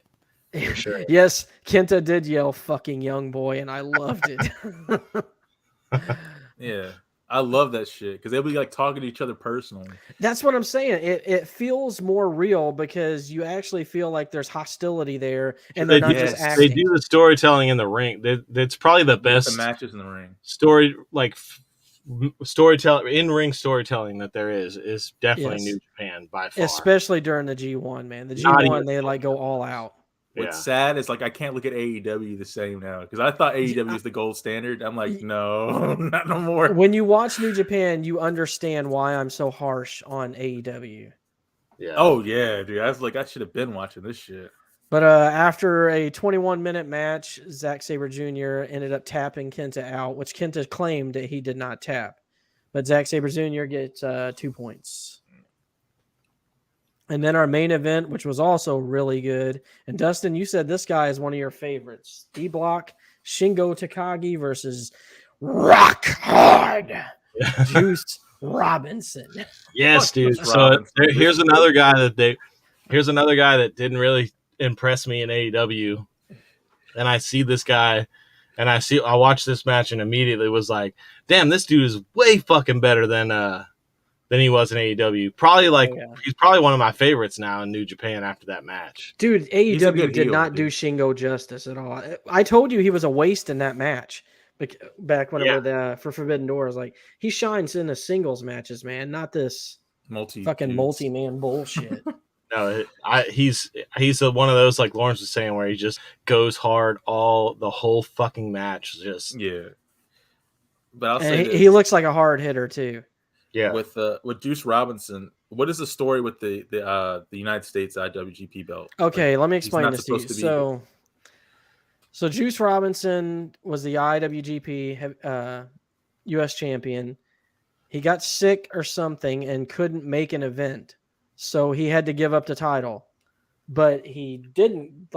For sure. Yes, Kenta did yell "fucking young boy," and I loved it. Yeah. I love that shit because they'll be like talking to each other personally. That's what I'm saying. It feels more real because you actually feel like there's hostility there, and they're not just acting. They do the storytelling in the ring. It's probably the best the matches in the ring. Storytelling in ring storytelling that there is definitely New Japan by far. Especially during the G1, man. The G1 they like go all out. What's sad is like I can't look at AEW the same now because I thought AEW was the gold standard. I'm like, no, not no more. When you watch New Japan, you understand why I'm so harsh on AEW. Yeah. Oh yeah, dude. I was like, I should have been watching this shit. But after a 21-minute match, Zack Sabre Jr. ended up tapping Kenta out, which Kenta claimed that he did not tap. But Zack Sabre Jr. gets 2 points. And then our main event, which was also really good. And Dustin, you said this guy is one of your favorites. D-Block, Shingo Takagi versus Rock Hard Juice Robinson. Yes, dude. So here's another guy that didn't really impress me in AEW. And I see this guy and I watched this match and immediately was like, damn, this dude is way fucking better than he was in AEW. Probably he's probably one of my favorites now in New Japan after that match. Dude, AEW did not do Shingo justice at all. I told you he was a waste in that match back whenever for Forbidden Doors. Like he shines in the singles matches, man, not this multi-man bullshit. No, he's one of those like Lawrence was saying where he just goes hard the whole fucking match. But I'll say he looks like a hard hitter too. Yeah, with Juice Robinson, what is the story with the United States IWGP belt? Okay, let me explain this to you. So Juice Robinson was the IWGP U.S. champion. He got sick or something and couldn't make an event, so he had to give up the title. But he didn't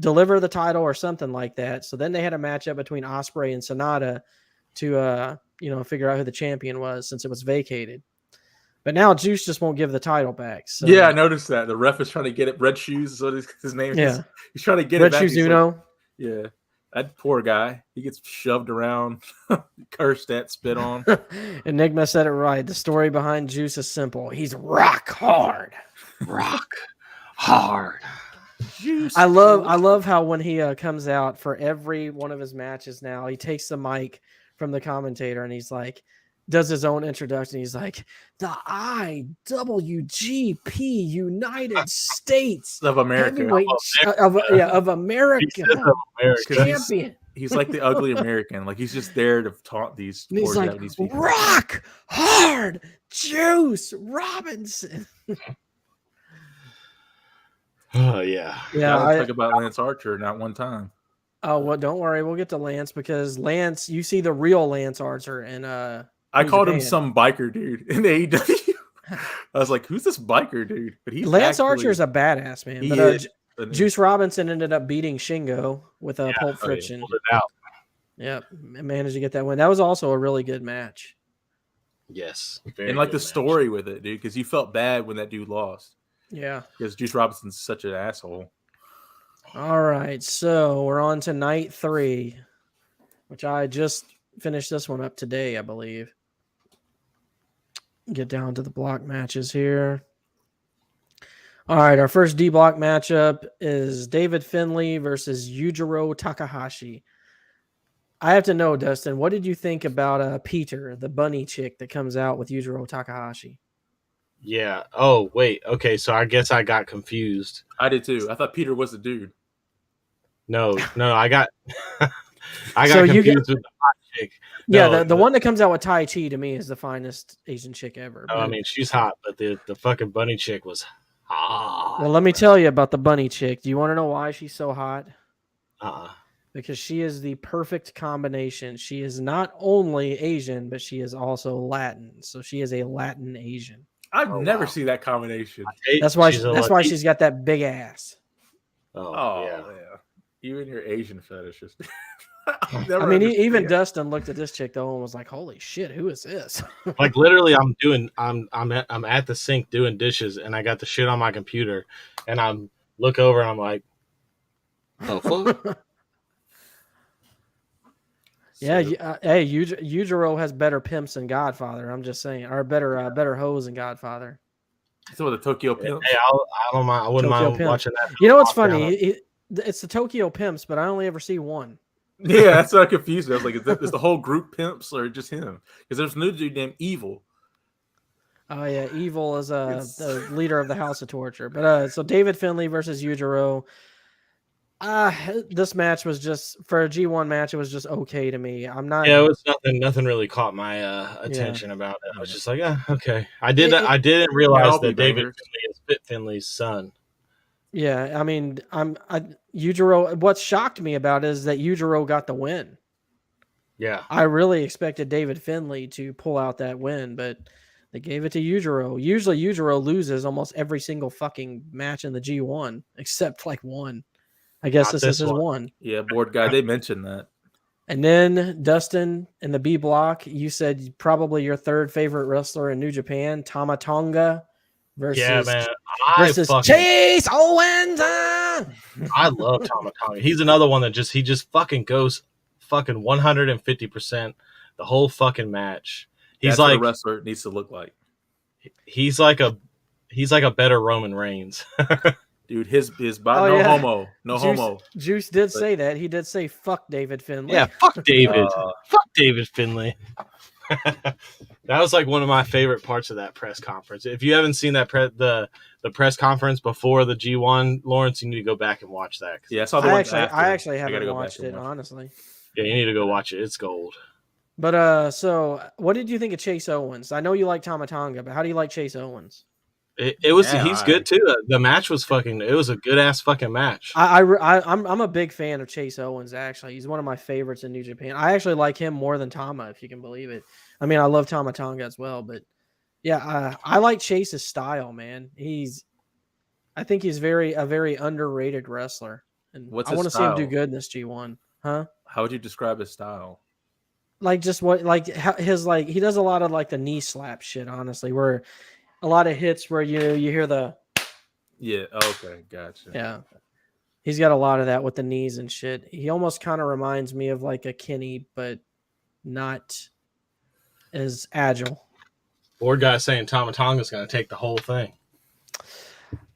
deliver the title or something like that. So then they had a matchup between Ospreay and Sonata to figure out who the champion was since it was vacated. But now Juice just won't give the title back. So. Yeah, I noticed that. The ref is trying to get it. Red Shoes is what his name is. He's trying to get Red it back. Shoes Uno. Yeah. That poor guy. He gets shoved around, cursed at, spit on. Enigma said it right. The story behind Juice is simple. He's rock hard. Rock hard. Juice. I love how when he comes out for every one of his matches now, he takes the mic from the commentator and he's like, does his own introduction. He's like, the IWGP United States of America. Of America. Champion. He's like the ugly American. Like he's just there to taunt these poor Japanese people. Rock hard Juice Robinson. Oh yeah. Yeah. I talk about Lance Archer not one time. Oh well, don't worry, we'll get to Lance because Lance, you see the real Lance Archer and I called him some biker dude in AEW. I was like, who's this biker dude? But he's Lance Archer is a badass, man. But Juice Robinson ended up beating Shingo with a Pulp Friction. Pulled it out. Yep, managed to get that win. That was also a really good match. Yes, and like the story with it, dude, because you felt bad when that dude lost. Yeah, because Juice Robinson's such an asshole. All right, so we're on to night 3, which I just finished this one up today, I believe. Get down to the block matches here. All right, our first D block matchup is David Finlay versus Yujiro Takahashi. I have to know, Dustin, what did you think about Peter, the bunny chick that comes out with Yujiro Takahashi? Yeah. Oh, wait. Okay, so I guess I got confused. I did too. I thought Peter was the dude. No, I got confused with the hot chick. No, the one that comes out with Tai Chi to me is the finest Asian chick ever. I mean, she's hot, but the fucking bunny chick was hot. Well, let me tell you about the bunny chick. Do you want to know why she's so hot? Because she is the perfect combination. She is not only Asian, but she is also Latin. So she is a Latin Asian. I've never seen that combination. That's why she's got that big ass. Oh yeah. You and your Asian fetishes. I mean, even Dustin looked at this chick though and was like, "Holy shit, who is this?" Like literally, I'm at the sink doing dishes, and I got the shit on my computer, and I look over and I'm like, "Oh fuck." Yeah, hey, Yujiro has better pimps than Godfather. I'm just saying, or better hoes than Godfather. So the Tokyo Pimps. Hey, I don't mind. I wouldn't Tokyo mind Pimps. watching that. You know what's funny? It's the Tokyo Pimps, but I only ever see one. Yeah, that's what I confused me. I was like, is the whole group pimps or just him? Because there's a new dude named Evil. Oh yeah, Evil is the leader of the House of Torture. But so David Finlay versus Yujiro. This match was just for a G1 match. It was just okay to me. I'm not. Yeah, it was nothing really caught my attention about it. I was just like, okay. I didn't realize that David Finlay is Fit Finlay's son. Yeah, I mean, Yujiro. What shocked me about it is that Yujiro got the win. Yeah, I really expected David Finlay to pull out that win, but they gave it to Yujiro. Usually, Yujiro loses almost every single fucking match in the G1 except like one. I guess this is his one. Yeah, board guy. They mentioned that. And then Dustin in the B block, you said probably your third favorite wrestler in New Japan, Tama Tonga versus Chase Owens. I love Tama Tonga. He's another one that just fucking goes fucking 150% the whole fucking match. That's like what a wrestler needs to look like. He's like a better Roman Reigns. Dude, his body, homo. Juice did say that. He did say fuck David Finlay. Yeah, fuck David. Fuck David Finlay. That was like one of my favorite parts of that press conference. If you haven't seen that the press conference before the G1, Lawrence, you need to go back and watch that. Yeah, I saw the I actually haven't watched it, honestly. Yeah, you need to go watch it. It's gold. But so what did you think of Chase Owens? I know you like Tama Tonga, but how do you like Chase Owens? He's good too. The match was it was a good ass fucking match. I'm a big fan of Chase Owens, actually. He's one of my favorites in New Japan. I actually like him more than Tama, if you can believe it. I mean, I love Tama Tonga as well, but yeah, I like Chase's style, man. I think he's a very underrated wrestler. And I want to see him do good in this G1. Huh? How would you describe his style? Like just he does a lot of like the knee slap shit, honestly, where a lot of hits where you hear the okay, gotcha. Yeah. He's got a lot of that with the knees and shit. He almost kind of reminds me of like a Kenny, but not as agile. Board guy saying Tama Tonga's going to take the whole thing.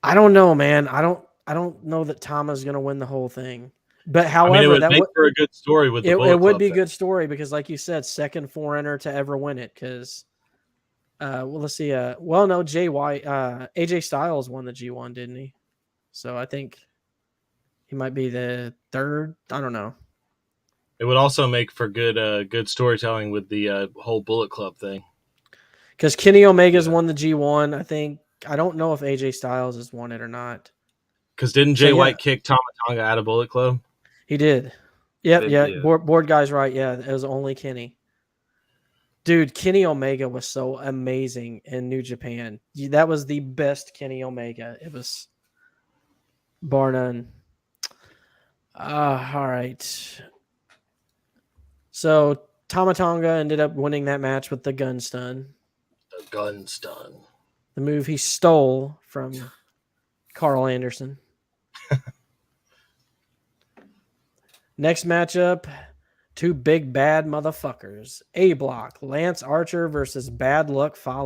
I don't know, man. I don't know that Tama's going to win the whole thing. But however, it would make for a good story with the it would be a good story because, like you said, second foreigner to ever win it. Because, let's see. No, Jay White, AJ Styles won the G1, didn't he? So I think he might be the third. I don't know. It would also make for good storytelling with the whole Bullet Club thing. Because Kenny Omega's won the G1. I don't know if AJ Styles has won it or not. Because didn't Jay White kick Tama Tonga out of Bullet Club? He did. Yeah. Board guy's right. Yeah, it was only Kenny. Dude, Kenny Omega was so amazing in New Japan. That was the best Kenny Omega. It was bar none. All right. So Tama Tonga ended up winning that match with the gun stun. The gun stun. The move he stole from Carl Anderson. Next matchup, two big bad motherfuckers. A block, Lance Archer versus Bad Luck Fale.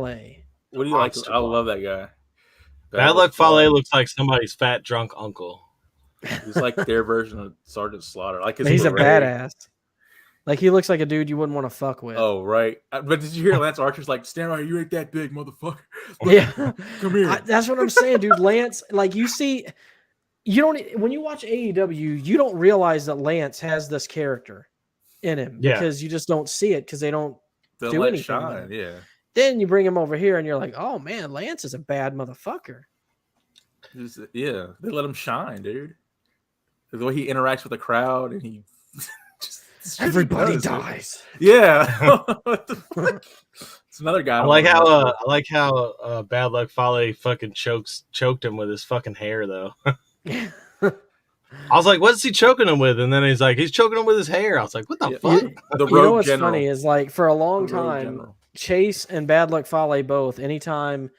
What do you like? I love that guy. Bad Luck Fale looks like somebody's fat drunk uncle. He's like their version of Sergeant Slaughter. He's a badass. Like he looks like a dude you wouldn't want to fuck with. Oh, right. But did you hear Lance Archer's like, stand right, you ain't that big, motherfucker. Yeah. Come here. That's what I'm saying, dude. Lance, like you see... when you watch AEW, you don't realize that Lance has this character in him because you just don't see it because they don't do anything. Shine, yeah. Then you bring him over here and you're like, oh man, Lance is a bad motherfucker. Yeah, they let him shine, dude. The way he interacts with the crowd and he everybody dies. Yeah. What the fuck? It's another guy. I like how Bad Luck Fale fucking choked him with his fucking hair though. I was like, what's he choking him with? And then he's like, he's choking him with his hair. I was like, what the fuck? The you know what's funny is like for a long time, Chase and Bad Luck Fale both, anytime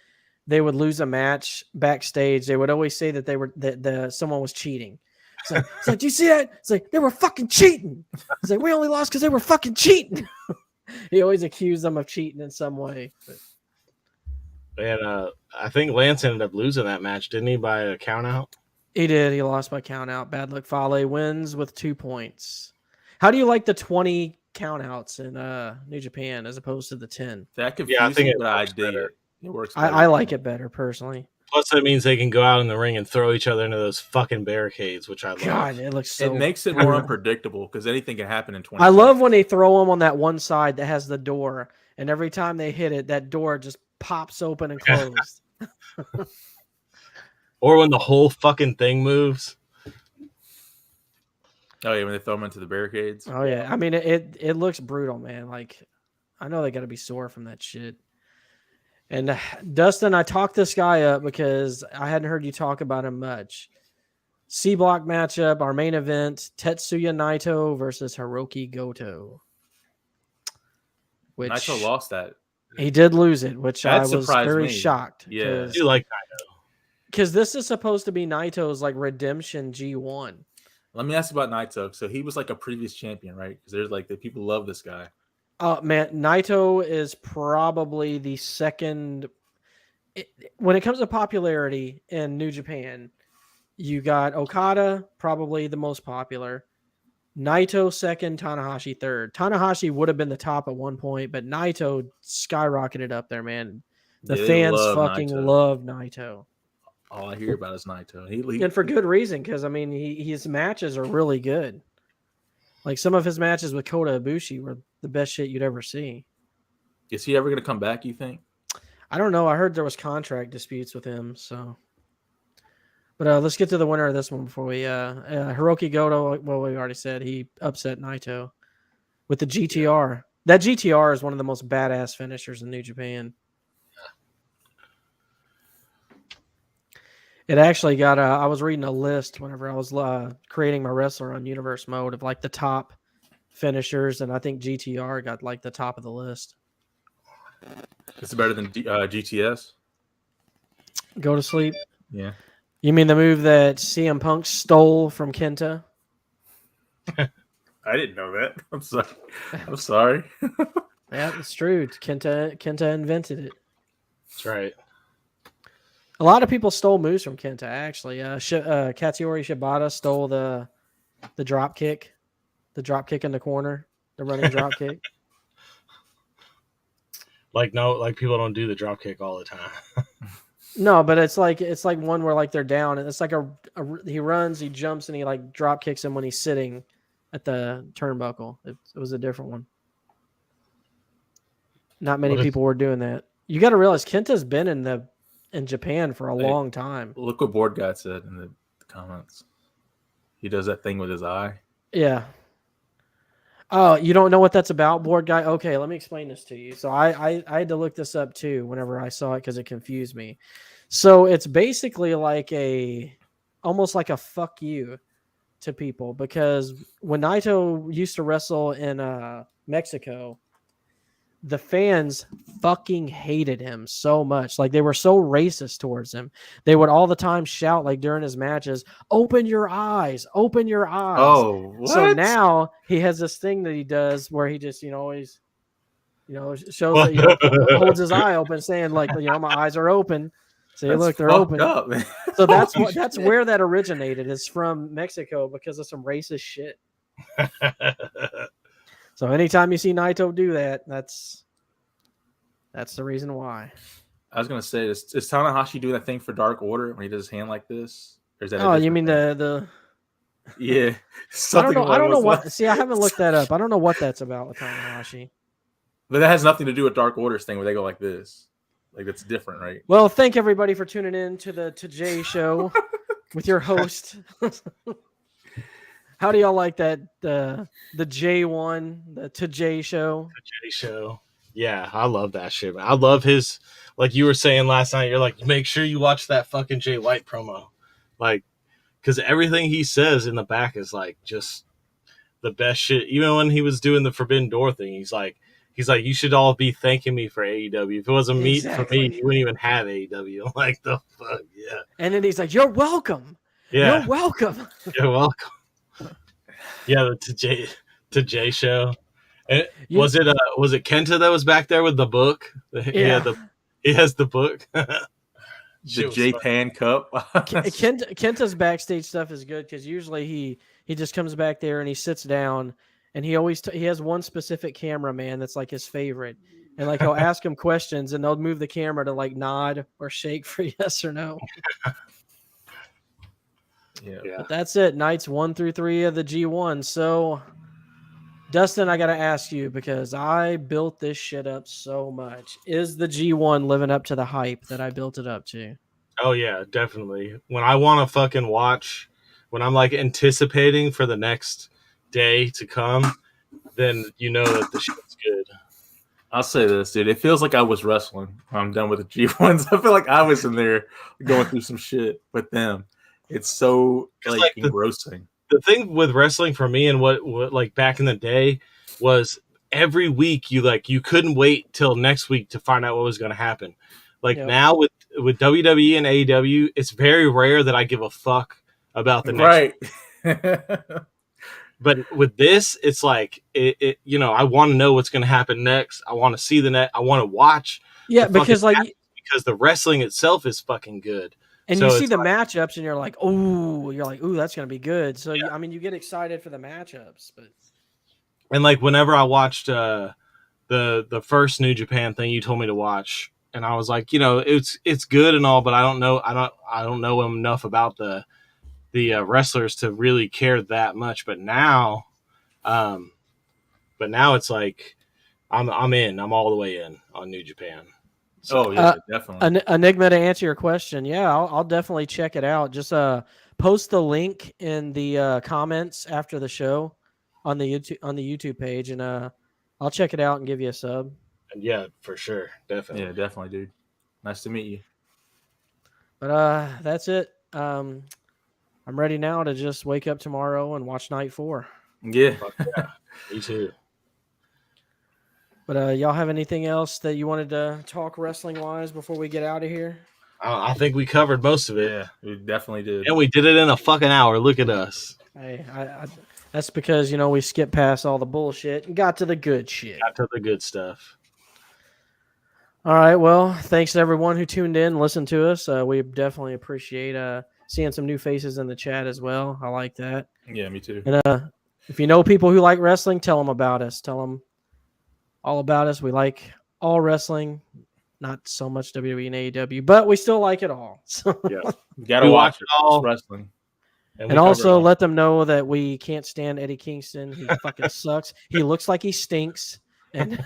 they would lose a match backstage, they would always say that someone was cheating. It's like, do you see that? It's like, they were fucking cheating. It's like, we only lost because they were fucking cheating. He always accused them of cheating in some way. And I think Lance ended up losing that match, didn't he, by a count out? He did. He lost by count out. Bad Luck Fale wins with 2 points. How do you like the 20 countouts in New Japan as opposed to the 10? That confused me, but I dig it. It works better. I like it better, personally. Plus, that means they can go out in the ring and throw each other into those fucking barricades, which I love. God, it looks so... It makes it more unpredictable because anything can happen in 20 I love when they throw them on that one side that has the door, and every time they hit it, that door just pops open and closed. Or when the whole fucking thing moves. Oh, yeah, when they throw them into the barricades. Oh, yeah. I mean, it looks brutal, man. Like, I know they got to be sore from that shit. And Dustin, I talked this guy up because I hadn't heard you talk about him much. C block matchup, our main event, Tetsuya Naito versus Hiroki Goto. Which Naito lost that. He did lose it, which That I was surprised very me. shocked. Yeah. I do like Naito. Because this is supposed to be Naito's like redemption G1. Let me ask you about Naito. So he was like a previous champion, right? Because there's like the people love this guy. Oh man, Naito is probably the second. When it comes to popularity in New Japan, you got Okada, probably the most popular. Naito second, Tanahashi third. Tanahashi would have been the top at one point, but Naito skyrocketed up there, man. The fans fucking love Naito. All I hear about is Naito. And for good reason, because I mean, his matches are really good. Like some of his matches with Kota Ibushi were the best shit you'd ever see. Is he ever going to come back, you think? I don't know. I heard there was contract disputes with him, so. But let's get to the winner of this one before we. Hiroki Goto, well, we already said he upset Naito with the GTR. That GTR is one of the most badass finishers in New Japan. It actually got I was reading a list whenever I was creating my wrestler on Universe mode of like the top finishers, and I think GTR got like the top of the list. It's better than GTS? Go to sleep? Yeah. You mean the move that CM Punk stole from Kenta? I didn't know that. I'm sorry. I'm sorry. Yeah, it's true. Kenta invented it. That's right. A lot of people stole moves from Kenta, actually. Katsuyori Shibata stole the drop kick. The drop kick in the corner. The running drop kick. Like people don't do the drop kick all the time. No, but it's like one where like they're down, and it's like he runs, he jumps, and he like drop kicks him when he's sitting at the turnbuckle. It was a different one. Not many people were doing that. You got to realize Kenta's been in Japan for a long time. Look what Board Guy said in the comments. He does that thing with his eye. Yeah. Oh, you don't know what that's about, Board Guy? Okay, let me explain this to you. So I had to look this up too whenever I saw it because it confused me. So it's basically like almost like a fuck you to people, because when Naito used to wrestle in Mexico, the fans fucking hated him so much. Like they were so racist towards him. They would all the time shout like during his matches, "Open your eyes, open your eyes." Oh, what? So now he has this thing that he does where he just, always, shows that, holds his eye open saying like, my eyes are open. See, look, they're open. Up, so that's where that originated, is from Mexico because of some racist shit. So anytime you see Naito do that, that's the reason why. I was gonna say, is Tanahashi doing that thing for Dark Order when he does his hand like this? Or is that? Oh, you mean the? Yeah. I don't know what. See, I haven't looked that up. I don't know what that's about with Tanahashi. But that has nothing to do with Dark Order's thing where they go like this. Like that's different, right? Well, thank everybody for tuning in to the Jay Show with your host. How do y'all like that? The J1, the Jay Show. The Jay Show. Yeah, I love that shit, man. I love his, like you were saying last night, you're like, make sure you watch that fucking Jay White promo. Like, because everything he says in the back is like just the best shit. Even when he was doing the Forbidden Door thing, he's like, you should all be thanking me for AEW. If it wasn't for me, you wouldn't even have AEW. I'm like, the fuck, yeah. And then he's like, you're welcome. Yeah, You're welcome. you're welcome. Yeah, to Jay show. And was it Kenta that was back there with the book? Yeah. He has the book. The Japan Cup. Kenta's backstage stuff is good because usually he just comes back there and he sits down and he always he has one specific cameraman that's like his favorite, and like he'll ask him questions and they'll move the camera to like nod or shake for yes or no. Yeah. But that's it. Nights 1 through 3 of the G1. So Dustin, I got to ask you because I built this shit up so much. Is the G1 living up to the hype that I built it up to? Oh, yeah, definitely. When I want to fucking watch, when I'm like anticipating for the next day to come, then you know that the shit's good. I'll say this, dude. It feels like I was wrestling when I'm done with the G1s. I feel like I was in there going through some shit with them. It's so like engrossing. The thing with wrestling for me and what like back in the day was every week you couldn't wait till next week to find out what was going to happen. Like now with WWE and AEW, it's very rare that I give a fuck about the next week. But with this, it's like it I want to know what's going to happen next. I want to see the net. I want to watch. Yeah, because because the wrestling itself is fucking good. And so you see the matchups, and you're like, ooh, that's going to be good. So, I mean, you get excited for the matchups. And, like, whenever I watched the first New Japan thing you told me to watch, and I was like, it's good and all, but I don't know enough about the wrestlers to really care that much. But now it's like I'm in. I'm all the way in on New Japan. So, definitely. Enigma, to answer your question, I'll definitely check it out. Just post the link in the comments after the show on the YouTube page, and I'll check it out and give you a sub. And yeah, for sure, definitely. Yeah, definitely, dude. Nice to meet you. But that's it. I'm ready now to just wake up tomorrow and watch Night 4. Yeah, me too. But y'all have anything else that you wanted to talk wrestling-wise before we get out of here? I think we covered most of it. Yeah, we definitely did. And we did it in a fucking hour. Look at us. Hey, that's because, we skipped past all the bullshit and got to the good shit. Got to the good stuff. All right, well, thanks to everyone who tuned in and listened to us. We definitely appreciate seeing some new faces in the chat as well. I like that. Yeah, me too. And if you know people who like wrestling, tell them about us. Tell them all about us. We like all wrestling, not so much WWE and AEW, but we still like it all. So yeah, you gotta watch it all. It's wrestling. And also let them know that we can't stand Eddie Kingston. He fucking sucks. He looks like he stinks. And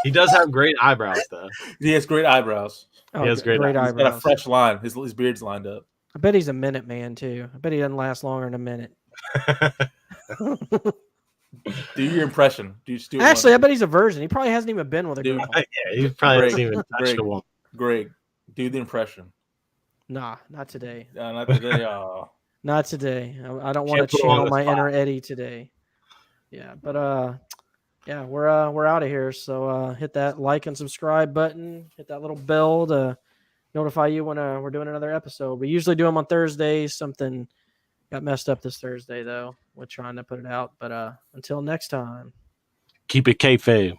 he does have great eyebrows, though. He has great eyebrows. He has great eyebrows. He's got a fresh line. His beard's lined up. I bet he's a minute man, too. I bet he doesn't last longer than a minute. Do your impression. Actually, I bet he's a virgin. He probably hasn't even been with a girl. Yeah, he probably hasn't even touched a woman. Greg, do the impression. Nah, not today. Not today. Not today. I don't want to channel my inner Eddie today. Yeah, but we're out of here. So hit that like and subscribe button. Hit that little bell to notify you when we're doing another episode. We usually do them on Thursdays. Something got messed up this Thursday though. We're trying to put it out. But until next time, keep it kayfabe.